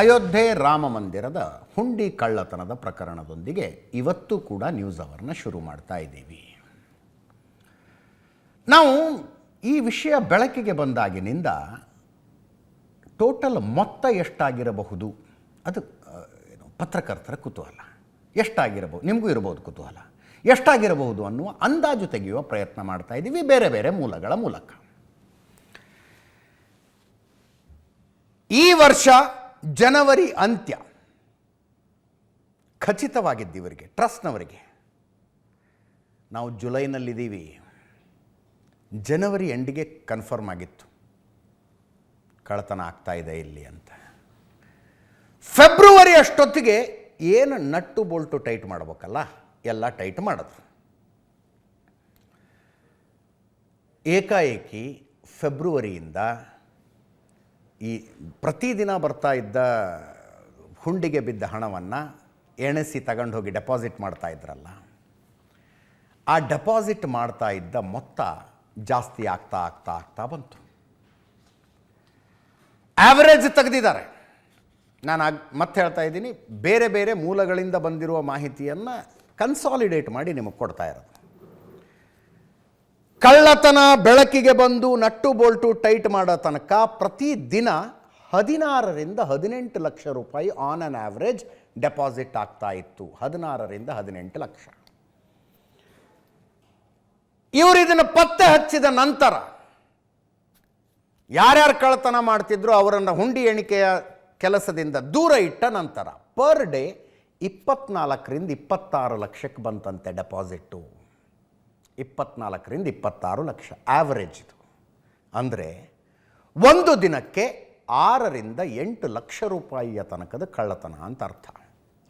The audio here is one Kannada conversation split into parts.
ಅಯೋಧ್ಯೆ ರಾಮ ಮಂದಿರದ ಹುಂಡಿ ಕಳ್ಳತನದ ಪ್ರಕರಣದೊಂದಿಗೆ ಇವತ್ತು ಕೂಡ ನ್ಯೂಸ್ ಅವರ್ನ ಶುರು ಮಾಡ್ತಾ ಇದ್ದೀವಿ. ನಾವು ಈ ವಿಷಯ ಬೆಳಕಿಗೆ ಬಂದಾಗಿನಿಂದ ಟೋಟಲ್ ಮೊತ್ತ ಎಷ್ಟಾಗಿರಬಹುದು ಅದು ಪತ್ರಕರ್ತರ ಕುತೂಹಲ. ಎಷ್ಟಾಗಿರಬಹುದು, ನಿಮಗೂ ಇರಬಹುದು ಕುತೂಹಲ, ಎಷ್ಟಾಗಿರಬಹುದು ಅನ್ನುವ ಅಂದಾಜು ತೆಗೆಯುವ ಪ್ರಯತ್ನ ಮಾಡ್ತಾ ಇದ್ದೀವಿ ಬೇರೆ ಬೇರೆ ಮೂಲಗಳ ಮೂಲಕ. ಈ ವರ್ಷ ಜನವರಿ ಅಂತ್ಯ ಖಚಿತವಾಗಿದ್ದು ಇವರಿಗೆ, ಟ್ರಸ್ಟ್ನವರಿಗೆ. ನಾವು ಜುಲೈನಲ್ಲಿದ್ದೀವಿ, ಜನವರಿ ಎಂಡಿಗೆ ಕನ್ಫರ್ಮ್ ಆಗಿತ್ತು ಕಳ್ಳತನ ಆಗ್ತಾ ಇದೆ ಇಲ್ಲಿ ಅಂತ. ಫೆಬ್ರವರಿ ಅಷ್ಟೊತ್ತಿಗೆ ಏನು ನಟ್ಟು ಬೋಲ್ಟು ಟೈಟ್ ಮಾಡಬೇಕಲ್ಲ, ಎಲ್ಲ ಟೈಟ್ ಮಾಡಿದ್ರು. ಏಕಾಏಕಿ ಫೆಬ್ರವರಿಯಿಂದ ಈ ಪ್ರತಿದಿನ ಬರ್ತಾ ಇದ್ದ ಹುಂಡಿಗೆ ಬಿದ್ದ ಹಣವನ್ನು ಎಣಿಸಿ ತಗೊಂಡು ಹೋಗಿ ಡೆಪಾಸಿಟ್ ಮಾಡ್ತಾ ಇದ್ರಲ್ಲ, ಆ ಡೆಪಾಸಿಟ್ ಮಾಡ್ತಾ ಇದ್ದ ಮೊತ್ತ ಜಾಸ್ತಿ ಆಗ್ತಾ ಆಗ್ತಾ ಆಗ್ತಾ ಬಂತು. ಆವರೇಜ್ ತೆಗೆದಿದ್ದಾರೆ. ನಾನು ಮತ್ತೆ ಹೇಳ್ತಾ ಇದ್ದೀನಿ, ಬೇರೆ ಬೇರೆ ಮೂಲಗಳಿಂದ ಬಂದಿರುವ ಮಾಹಿತಿಯನ್ನು ಕನ್ಸಾಲಿಡೇಟ್ ಮಾಡಿ ನಿಮಗೆ ಕೊಡ್ತಾ ಇರೋದು. ಕಳ್ಳತನ ಬೆಳಕಿಗೆ ಬಂದು ನಟ್ಟು ಬೋಲ್ಟು ಟೈಟ್ ಮಾಡೋ ತನಕ ಪ್ರತಿದಿನ 16ರಿಂದ 18 ಲಕ್ಷ ರೂಪಾಯಿ ಆನ್ ಆನ್ ಆವ್ರೇಜ್ ಡೆಪಾಸಿಟ್ ಆಗ್ತಾ ಇತ್ತು. 16ರಿಂದ 18 ಲಕ್ಷ. ಇವರು ಇದನ್ನು ಪತ್ತೆ ಹಚ್ಚಿದ ನಂತರ ಯಾರ್ಯಾರು ಕಳ್ಳತನ ಮಾಡ್ತಿದ್ರು ಅವರನ್ನು ಹುಂಡಿ ಎಣಿಕೆಯ ಕೆಲಸದಿಂದ ದೂರ ಇಟ್ಟ ನಂತರ ಪರ್ ಡೇ 24ರಿಂದ 26 ಲಕ್ಷಕ್ಕೆ ಬಂತಂತೆ ಡೆಪಾಸಿಟ್ಟು. 24ರಿಂದ 26 ಲಕ್ಷ ಆವರೇಜ್ ಇದು. ಅಂದರೆ ಒಂದು ದಿನಕ್ಕೆ 6ರಿಂದ 8 ಲಕ್ಷ ರೂಪಾಯಿಯ ತನಕದ ಕಳ್ಳತನ ಅಂತ ಅರ್ಥ.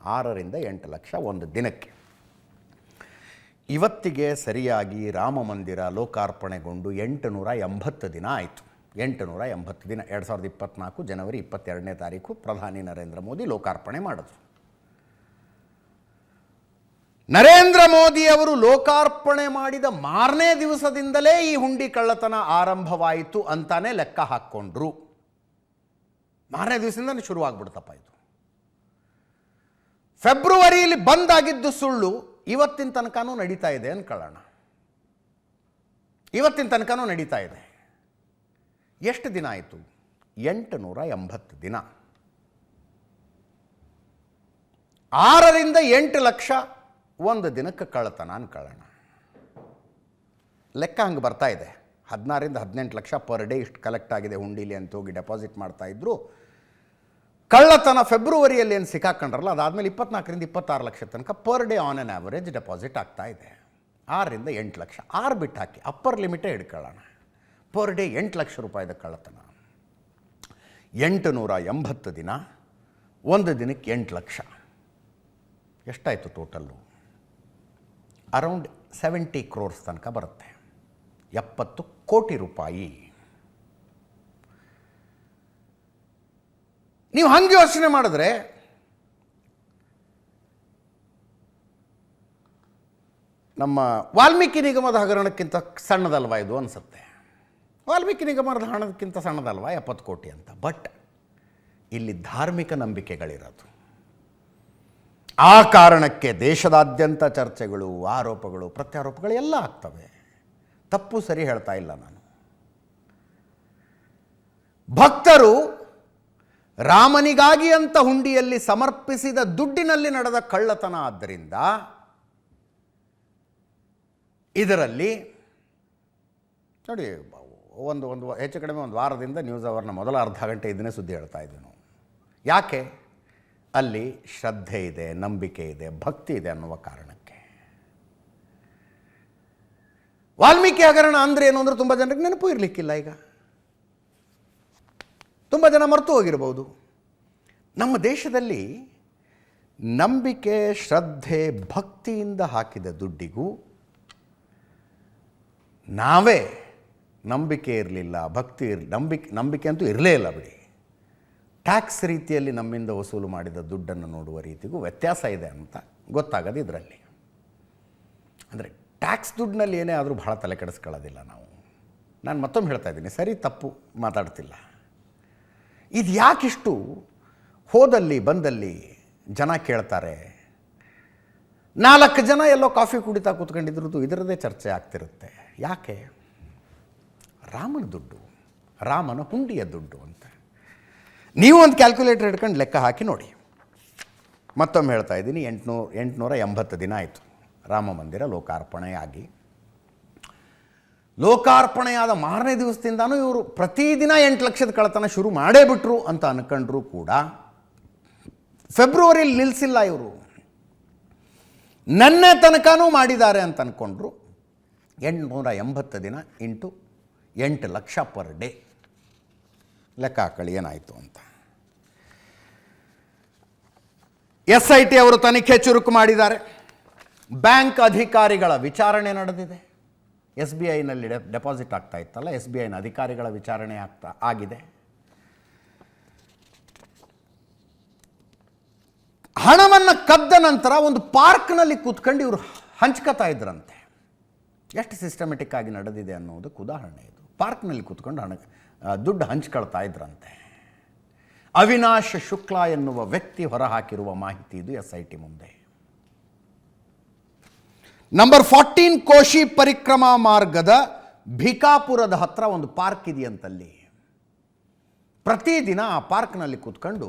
6ರಿಂದ 8 ಲಕ್ಷ ಒಂದು ದಿನಕ್ಕೆ. ಇವತ್ತಿಗೆ ಸರಿಯಾಗಿ ರಾಮ ಮಂದಿರ ಲೋಕಾರ್ಪಣೆಗೊಂಡು 880 ದಿನ ಆಯಿತು. 880 ದಿನ. 2024 ಜನವರಿ 22ನೇ ತಾರೀಕು ಪ್ರಧಾನಿ ನರೇಂದ್ರ ಮೋದಿ ಲೋಕಾರ್ಪಣೆ ಮಾಡಿದ್ರು. ನರೇಂದ್ರ ಮೋದಿ ಅವರು ಲೋಕಾರ್ಪಣೆ ಮಾಡಿದ ಮಾರನೇ ದಿವಸದಿಂದಲೇ ಈ ಹುಂಡಿ ಕಳ್ಳತನ ಆರಂಭವಾಯಿತು ಅಂತಾನೆ ಲೆಕ್ಕ ಹಾಕ್ಕೊಂಡ್ರು. ಮಾರನೇ ದಿವಸದಿಂದ ಶುರುವಾಗ್ಬಿಡ್ತಪ್ಪ ಇದು. ಫೆಬ್ರವರಿಯಲ್ಲಿ ಬಂದಾಗಿದ್ದು ಸುಳ್ಳು ಇವತ್ತಿನ ತನಕನೂ ನಡೀತಾ ಇದೆ ಅನ್ಕೊಳ್ಳೋಣ. ಇವತ್ತಿನ ತನಕನೂ ನಡೀತಾ ಇದೆ. ಎಷ್ಟು ದಿನ ಆಯಿತು? 880 ದಿನ. 6ರಿಂದ 8 ಲಕ್ಷ ಒಂದು ದಿನಕ್ಕೆ ಕಳ್ಳತನ ಅನ್ಕೊಳ್ಳೋಣ. ಲೆಕ್ಕ ಹಂಗೆ ಬರ್ತಾ ಇದೆ. 16ರಿಂದ 18 ಲಕ್ಷ ಪರ್ ಡೇ ಇಷ್ಟು ಕಲೆಕ್ಟ್ ಆಗಿದೆ ಹುಂಡಿಲಿ ಅಂತ ಹೋಗಿ ಡೆಪಾಸಿಟ್ ಮಾಡ್ತಾ ಇದ್ರು. ಕಳ್ಳತನ ಫೆಬ್ರವರಿಯಲ್ಲಿ ಏನು ಸಿಕ್ಕಾಕೊಂಡ್ರಲ್ಲ, ಅದಾದಮೇಲೆ 24ರಿಂದ 26 ಲಕ್ಷ ತನಕ per day on on average deposit ಆಗ್ತಾ ಇದೆ. 6ರಿಂದ 8 ಲಕ್ಷ. 6 ಬಿಟ್ಟು ಹಾಕಿ, ಅಪ್ಪರ್ ಲಿಮಿಟೇ ಹಿಡ್ಕೊಳ್ಳೋಣ. ಪರ್ ಡೇ 8 ಲಕ್ಷ ರೂಪಾಯಿದ ಕಳ್ಳತನ. 880 ದಿನ, ಒಂದು ದಿನಕ್ಕೆ 8 ಲಕ್ಷ. ಎಷ್ಟಾಯಿತು ಟೋಟಲ್ಲು? ಅರೌಂಡ್ 70 crores ತನಕ ಬರುತ್ತೆ. 70 ಕೋಟಿ ರೂಪಾಯಿ. ನೀವು ಹಂಗೆ ಯೋಚನೆ ಮಾಡಿದ್ರೆ ನಮ್ಮ ವಾಲ್ಮೀಕಿ ನಿಗಮದ ಹಗರಣಕ್ಕಿಂತ ಸಣ್ಣದಲ್ವಾ ಇದು ಅನಿಸುತ್ತೆ. ವಾಲ್ಮೀಕಿ ನಿಗಮದ ಹಣಕ್ಕಿಂತ ಸಣ್ಣದಲ್ವಾ 70 ಕೋಟಿ ಅಂತ. ಬಟ್ ಇಲ್ಲಿ ಧಾರ್ಮಿಕ ನಂಬಿಕೆಗಳಿರೋದು. ಆ ಕಾರಣಕ್ಕೆ ದೇಶದಾದ್ಯಂತ ಚರ್ಚೆಗಳು, ಆರೋಪಗಳು, ಪ್ರತ್ಯಾರೋಪಗಳು ಎಲ್ಲ ಆಗ್ತವೆ. ತಪ್ಪು ಸರಿ ಹೇಳ್ತಾ ಇಲ್ಲ ನಾನು. ಭಕ್ತರು ರಾಮನಿಗಾಗಿ ಅಂತ ಹುಂಡಿಯಲ್ಲಿ ಸಮರ್ಪಿಸಿದ ದುಡ್ಡಿನಲ್ಲಿ ನಡೆದ ಕಳ್ಳತನ. ಆದ್ದರಿಂದ ಇದರಲ್ಲಿ ನೋಡಿ, ಒಂದು ಹೆಚ್ಚು ಕಡಿಮೆ ಒಂದು ವಾರದಿಂದ ನ್ಯೂಸ್ ಅವರ್ನ ಮೊದಲ ಅರ್ಧ ಗಂಟೆ ಇದನ್ನೇ ಸುದ್ದಿ ಹೇಳ್ತಾ ಇದ್ವಿ ನಾವು. ಯಾಕೆ? ಅಲ್ಲಿ ಶ್ರದ್ಧೆ ಇದೆ, ನಂಬಿಕೆ ಇದೆ, ಭಕ್ತಿ ಇದೆ ಅನ್ನುವ ಕಾರಣಕ್ಕೆ. ವಾಲ್ಮೀಕಿ ಹಗರಣ ಅಂದರೆ ಏನು ಅಂದರೆ ತುಂಬ ಜನರಿಗೆ ನೆನಪು ಇರಲಿಕ್ಕಿಲ್ಲ. ಈಗ ತುಂಬ ಜನ ಮರೆತು ಹೋಗಿರ್ಬೋದು. ನಮ್ಮ ದೇಶದಲ್ಲಿ ನಂಬಿಕೆ, ಶ್ರದ್ಧೆ, ಭಕ್ತಿಯಿಂದ ಹಾಕಿದ ದುಡ್ಡಿಗೂ ನಾವೇ ನಂಬಿಕೆ ಇರಲಿಲ್ಲ, ಭಕ್ತಿ ನಂಬಿಕೆ ಅಂತೂ ಇರಲೇ ಇಲ್ಲ ಬಿಡಿ, ಟ್ಯಾಕ್ಸ್ ರೀತಿಯಲ್ಲಿ ನಮ್ಮಿಂದ ವಸೂಲು ಮಾಡಿದ ದುಡ್ಡನ್ನು ನೋಡುವ ರೀತಿಗೂ ವ್ಯತ್ಯಾಸ ಇದೆ ಅಂತ ಗೊತ್ತಾಗೋದು ಇದರಲ್ಲಿ. ಅಂದರೆ ಟ್ಯಾಕ್ಸ್ ದುಡ್ಡಿನಲ್ಲಿ ಏನೇ ಆದರೂ ಭಾಳ ತಲೆ ಕೆಡಿಸ್ಕೊಳ್ಳೋದಿಲ್ಲ ನಾವು. ನಾನು ಮತ್ತೊಮ್ಮೆ ಹೇಳ್ತಾ ಇದ್ದೀನಿ, ಸರಿ ತಪ್ಪು ಮಾತಾಡ್ತಿಲ್ಲ. ಇದು ಯಾಕಿಷ್ಟು ಹೋದಲ್ಲಿ ಬಂದಲ್ಲಿ ಜನ ಕೇಳ್ತಾರೆ. 4 ಜನ ಎಲ್ಲೋ ಕಾಫಿ ಕುಡಿತಾ ಕೂತ್ಕೊಂಡಿದ್ರದ್ದು ಇದರದೇ ಚರ್ಚೆ ಆಗ್ತಿರುತ್ತೆ. ಯಾಕೆ? ರಾಮನ ದುಡ್ಡು, ರಾಮನ ಹುಂಡಿಯ ದುಡ್ಡು ಅಂತ. ನೀವು ಒಂದು ಕ್ಯಾಲ್ಕುಲೇಟರ್ ಹಿಡ್ಕೊಂಡು ಲೆಕ್ಕ ಹಾಕಿ ನೋಡಿ. ಮತ್ತೊಮ್ಮೆ ಹೇಳ್ತಾ ಇದ್ದೀನಿ, 880 ದಿನ ಆಯಿತು ರಾಮ ಮಂದಿರ ಲೋಕಾರ್ಪಣೆಯಾಗಿ. ಲೋಕಾರ್ಪಣೆಯಾದ ಮಾರನೇ ದಿವಸದಿಂದಾನೂ ಇವರು ಪ್ರತಿದಿನ 8 ಲಕ್ಷದ ಕಳ್ಳತನ ಶುರು ಮಾಡೇ ಬಿಟ್ರು ಅಂತ ಅನ್ಕೊಂಡ್ರು ಕೂಡ ಫೆಬ್ರವರಿಲಿ ನಿಲ್ಲಿಸಿಲ್ಲ ಇವರು. ನೆನ್ನೆ ತನಕನೂ ಮಾಡಿದ್ದಾರೆ ಅಂತ ಅಂದ್ಕೊಂಡ್ರು. 880 ದಿನ ಇಂಟು 8 ಲಕ್ಷ ಪರ್ ಡೇ ಲೆಕ್ಕ ಹಾಕೊಳ್ಳಿ ಏನಾಯಿತು ಅಂತ. SIT ಅವರು ತನಿಖೆ ಚುರುಕು ಮಾಡಿದ್ದಾರೆ. ಬ್ಯಾಂಕ್ ಅಧಿಕಾರಿಗಳ ವಿಚಾರಣೆ ನಡೆದಿದೆ. SBIನಲ್ಲಿ ಡೆಪಾಸಿಟ್ ಆಗ್ತಾ ಇತ್ತಲ್ಲ, SBIನ ಅಧಿಕಾರಿಗಳ ವಿಚಾರಣೆ ಆಗಿದೆ. ಹಣವನ್ನು ಕದ್ದ ನಂತರ ಒಂದು ಪಾರ್ಕ್ನಲ್ಲಿ ಕೂತ್ಕೊಂಡು ಇವರು ಹಂಚ್ಕೋತಾ ಇದ್ರಂತೆ. ಎಷ್ಟು ಸಿಸ್ಟಮೆಟಿಕ್ ಆಗಿ ನಡೆದಿದೆ ಅನ್ನೋದಕ್ಕೆ ಉದಾಹರಣೆ ಇದು. ಪಾರ್ಕ್ನಲ್ಲಿ ಕೂತ್ಕೊಂಡು ದುಡ್ಡು ಹಂಚ್ಕೊಳ್ತಾ ಇದ್ರಂತೆ. ಅವಿನಾಶ್ ಶುಕ್ಲಾ ಎನ್ನುವ ವ್ಯಕ್ತಿ ಹೊರಹಾಕಿರುವ ಮಾಹಿತಿ ಇದು SIT ಮುಂದೆ. ನಂಬರ್ 14 ಕೋಶಿ ಪರಿಕ್ರಮಾ ಮಾರ್ಗದ ಭಿಕಾಪುರದ ಹತ್ರ ಒಂದು ಪಾರ್ಕ್ ಇದೆಯಂತಲ್ಲಿ. ಪ್ರತಿದಿನ ಆ ಪಾರ್ಕ್ನಲ್ಲಿ ಕೂತ್ಕೊಂಡು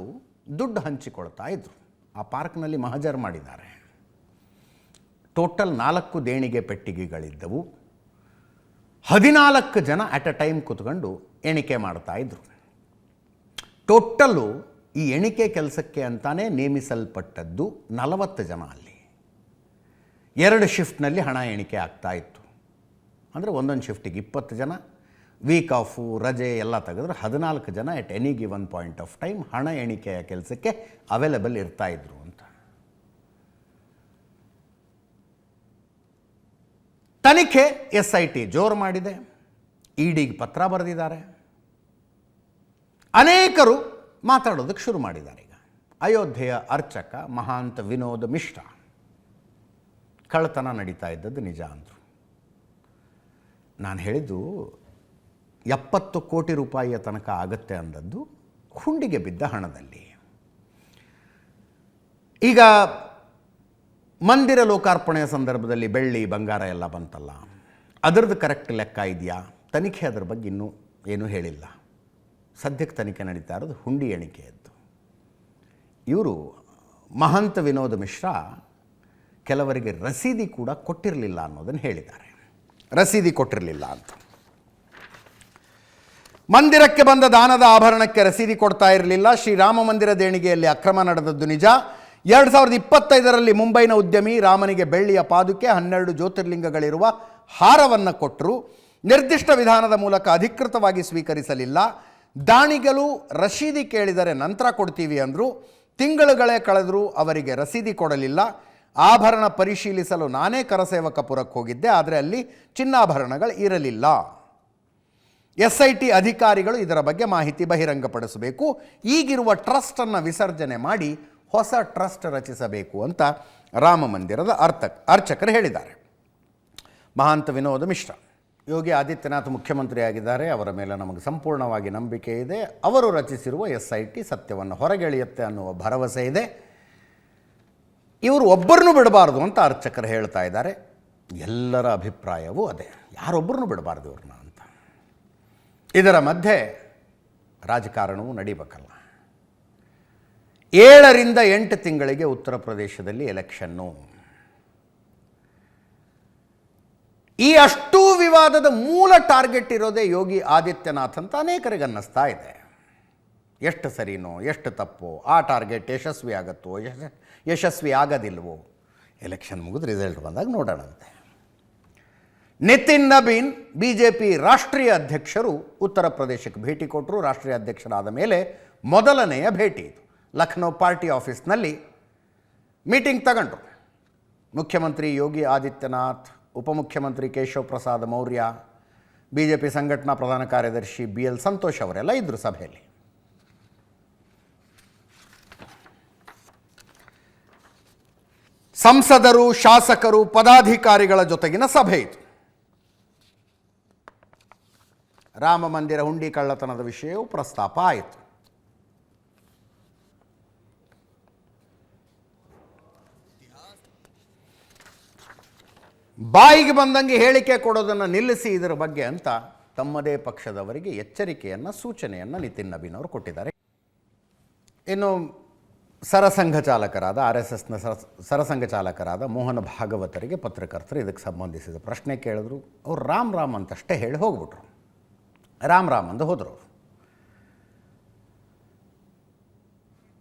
ದುಡ್ಡು ಹಂಚಿಕೊಳ್ತಾ ಇದ್ರು. ಆ ಪಾರ್ಕ್ನಲ್ಲಿ ಮಹಜರ್ ಮಾಡಿದ್ದಾರೆ. ಟೋಟಲ್ 4 ದೇಣಿಗೆ ಪೆಟ್ಟಿಗೆಗಳಿದ್ದವು. 14 ಜನ ಅಟ್ ಅ ಟೈಮ್ ಕೂತ್ಕೊಂಡು ಎಣಿಕೆ ಮಾಡ್ತಾ ಇದ್ರು. ಟೋಟಲ್ಲು ಈ ಎಣಿಕೆ ಕೆಲಸಕ್ಕೆ ಅಂತಾನೆ ನೇಮಿಸಲ್ಪಟ್ಟದ್ದು 40 ಜನ. ಅಲ್ಲಿ 2 ಶಿಫ್ಟ್ನಲ್ಲಿ ಹಣ ಎಣಿಕೆ ಆಗ್ತಾ ಇತ್ತು. ಅಂದರೆ ಒಂದೊಂದು ಶಿಫ್ಟಿಗೆ 20 ಜನ, ವೀಕ್ ಆಫು ರಜೆ ಎಲ್ಲ ತೆಗೆದ್ರೆ 14 ಜನ at any given point of time ಹಣ ಎಣಿಕೆಯ ಕೆಲಸಕ್ಕೆ ಅವೈಲೇಬಲ್ ಇರ್ತಾ ಇದ್ರು ಅಂತ. ತನಿಖೆ SIT ಜೋರು ಮಾಡಿದೆ. EDಗೆ ಪತ್ರ ಬರೆದಿದ್ದಾರೆ. ಅನೇಕರು ಮಾತಾಡೋದಕ್ಕೆ ಶುರು ಮಾಡಿದ್ದಾರೆ. ಈಗ ಅಯೋಧ್ಯೆಯ ಅರ್ಚಕ ಮಹಾಂತ ವಿನೋದ್ ಮಿಶ್ರಾ ಕಳ್ಳತನ ನಡೀತಾ ಇದ್ದದ್ದು ನಿಜ ಅಂದರು. ನಾನು ಹೇಳಿದ್ದು 70 ಕೋಟಿ ರೂಪಾಯಿಯ ತನಕ ಆಗತ್ತೆ ಅಂದದ್ದು ಹುಂಡಿಗೆ ಬಿದ್ದ ಹಣದಲ್ಲಿ. ಈಗ ಮಂದಿರ ಲೋಕಾರ್ಪಣೆಯ ಸಂದರ್ಭದಲ್ಲಿ ಬೆಳ್ಳಿ ಬಂಗಾರ ಎಲ್ಲ ಬಂತಲ್ಲ, ಅದರದ್ದು ಕರೆಕ್ಟ್ ಲೆಕ್ಕ ಇದೆಯಾ? ತನಿಖೆ ಅದರ ಬಗ್ಗೆ ಇನ್ನೂ ಏನೂ ಹೇಳಿಲ್ಲ. ಸದ್ಯಕ್ಕೆ ತನಿಖೆ ನಡೀತಾ ಇರೋದು ಹುಂಡಿ ಎಣಿಕೆಯದ್ದು. ಇವರು ಮಹಂತ ವಿನೋದ್ ಮಿಶ್ರಾ ಕೆಲವರಿಗೆ ರಸೀದಿ ಕೂಡ ಕೊಟ್ಟಿರಲಿಲ್ಲ ಅನ್ನೋದನ್ನು ಹೇಳಿದ್ದಾರೆ. ರಸೀದಿ ಕೊಟ್ಟಿರಲಿಲ್ಲ ಅಂತ. ಮಂದಿರಕ್ಕೆ ಬಂದ ದಾನದ ಆಭರಣಕ್ಕೆ ರಸೀದಿ ಕೊಡ್ತಾ ಇರಲಿಲ್ಲ. ಶ್ರೀರಾಮ ಮಂದಿರ ದೇಣಿಗೆಯಲ್ಲಿ ಅಕ್ರಮ ನಡೆದದ್ದು ನಿಜ. 2025ರಲ್ಲಿ ಮುಂಬೈನ ಉದ್ಯಮಿ ರಾಮನಿಗೆ ಬೆಳ್ಳಿಯ ಪಾದುಕೆ 12 ಜ್ಯೋತಿರ್ಲಿಂಗಗಳಿರುವ ಹಾರವನ್ನು ಕೊಟ್ಟರು. ನಿರ್ದಿಷ್ಟ ವಿಧಾನದ ಮೂಲಕ ಅಧಿಕೃತವಾಗಿ ಸ್ವೀಕರಿಸಲಿಲ್ಲ. ದಾನಿಗಳು ರಸೀದಿ ಕೇಳಿದರೆ ನಂತರ ಕೊಡ್ತೀವಿ ಅಂದರು. ತಿಂಗಳುಗಳೇ ಕಳೆದರೂ ಅವರಿಗೆ ರಸೀದಿ ಕೊಡಲಿಲ್ಲ. ಆಭರಣ ಪರಿಶೀಲಿಸಲು ನಾನೇ ಕರಸೇವಕಪುರಕ್ಕೆ ಹೋಗಿದ್ದೆ, ಆದರೆ ಅಲ್ಲಿ ಚಿನ್ನಾಭರಣಗಳು ಇರಲಿಲ್ಲ. SIT ಅಧಿಕಾರಿಗಳು ಇದರ ಬಗ್ಗೆ ಮಾಹಿತಿ ಬಹಿರಂಗಪಡಿಸಬೇಕು. ಈಗಿರುವ ಟ್ರಸ್ಟನ್ನು ವಿಸರ್ಜನೆ ಮಾಡಿ ಹೊಸ ಟ್ರಸ್ಟ್ ರಚಿಸಬೇಕು ಅಂತ ರಾಮ ಮಂದಿರದ ಅರ್ಚಕರು ಹೇಳಿದ್ದಾರೆ. ಮಹಾಂತ ವಿನೋದ್ ಮಿಶ್ರಾ ಯೋಗಿ ಆದಿತ್ಯನಾಥ್ ಮುಖ್ಯಮಂತ್ರಿಯಾಗಿದ್ದಾರೆ. ಅವರ ಮೇಲೆ ನಮಗೆ ಸಂಪೂರ್ಣವಾಗಿ ನಂಬಿಕೆ ಇದೆ. ಅವರು ರಚಿಸಿರುವ SIT ಸತ್ಯವನ್ನು ಹೊರಗೆಳೆಯುತ್ತೆ ಅನ್ನುವ ಭರವಸೆ ಇದೆ. ಇವರು ಒಬ್ಬರನ್ನೂ ಬಿಡಬಾರ್ದು ಅಂತ ಅರ್ಚಕರು ಹೇಳ್ತಾ ಇದ್ದಾರೆ. ಎಲ್ಲರ ಅಭಿಪ್ರಾಯವೂ ಅದೇ, ಯಾರೊಬ್ಬರನ್ನೂ ಬಿಡಬಾರ್ದು ಇವ್ರನ್ನ ಅಂತ. ಇದರ ಮಧ್ಯೆ ರಾಜಕಾರಣವೂ ನಡೀಬೇಕಲ್ಲ. 7ರಿಂದ 8 ತಿಂಗಳಿಗೆ ಉತ್ತರ ಪ್ರದೇಶದಲ್ಲಿ ಎಲೆಕ್ಷನ್ನು. ಈ ಅಷ್ಟೂ ವಿವಾದದ ಮೂಲ ಟಾರ್ಗೆಟ್ ಇರೋದೇ ಯೋಗಿ ಆದಿತ್ಯನಾಥ್ ಅಂತ ಅನೇಕರಿಗೆ ಅನ್ನಿಸ್ತಾ ಇದೆ. ಎಷ್ಟು ಸರಿನೋ ಎಷ್ಟು ತಪ್ಪೋ, ಆ ಟಾರ್ಗೆಟ್ ಯಶಸ್ವಿ ಆಗುತ್ತೋ ಯಶಸ್ವಿ ಆಗೋದಿಲ್ವೋ, ಎಲೆಕ್ಷನ್ ಮುಗಿದು ರಿಸಲ್ಟ್ ಬಂದಾಗ ನೋಡೋಣಂತೆ. ನಿತಿನ್ ನಬೀನ್ BJP ರಾಷ್ಟ್ರೀಯ ಅಧ್ಯಕ್ಷರು ಉತ್ತರ ಪ್ರದೇಶಕ್ಕೆ ಭೇಟಿ ಕೊಟ್ಟರು. ರಾಷ್ಟ್ರೀಯ ಅಧ್ಯಕ್ಷರಾದ ಮೇಲೆ ಮೊದಲನೆಯ ಭೇಟಿ ಇದು. ಲಖನೌ ಪಾರ್ಟಿ ಆಫೀಸ್ನಲ್ಲಿ ಮೀಟಿಂಗ್ ತಗೊಂಡ್ರು. ಮುಖ್ಯಮಂತ್ರಿ ಯೋಗಿ ಆದಿತ್ಯನಾಥ್, ಉಪಮುಖ್ಯಮಂತ್ರಿ ಕೇಶವ್ ಪ್ರಸಾದ್ ಮೌರ್ಯ, BJP ಸಂಘಟನಾ ಪ್ರಧಾನ ಕಾರ್ಯದರ್ಶಿ BL ಸಂತೋಷ್ ಅವರೆಲ್ಲ ಇದ್ದರು ಸಭೆಯಲ್ಲಿ. ಸಂಸದರು, ಶಾಸಕರು, ಪದಾಧಿಕಾರಿಗಳ ಜೊತೆಗಿನ ಸಭೆ ಇದು. ರಾಮ ಮಂದಿರ ಹುಂಡಿ ಕಳ್ಳತನದ ವಿಷಯವು ಪ್ರಸ್ತಾಪ ಆಯಿತು. ಬಾಯಿಗೆ ಬಂದಂಗೆ ಹೇಳಿಕೆ ಕೊಡೋದನ್ನು ನಿಲ್ಲಿಸಿ ಇದರ ಬಗ್ಗೆ ಅಂತ ತಮ್ಮದೇ ಪಕ್ಷದವರಿಗೆ ಎಚ್ಚರಿಕೆಯನ್ನು ಸೂಚನೆಯನ್ನು ನಿತಿನ್ ನವೀನ್ ಅವರು ಕೊಟ್ಟಿದ್ದಾರೆ. ಇನ್ನು ಸರಸಂಘ ಚಾಲಕರಾದ RSSನ ಸರಸಂಘ ಚಾಲಕರಾದ ಮೋಹನ ಭಾಗವತರಿಗೆ ಪತ್ರಕರ್ತರು ಇದಕ್ಕೆ ಸಂಬಂಧಿಸಿದ ಪ್ರಶ್ನೆ ಕೇಳಿದ್ರು. ಅವರು ರಾಮ್ ಅಂತಷ್ಟೇ ಹೇಳಿ ಹೋಗ್ಬಿಟ್ರು. ರಾಮ್ ಅಂದು ಹೋದರು.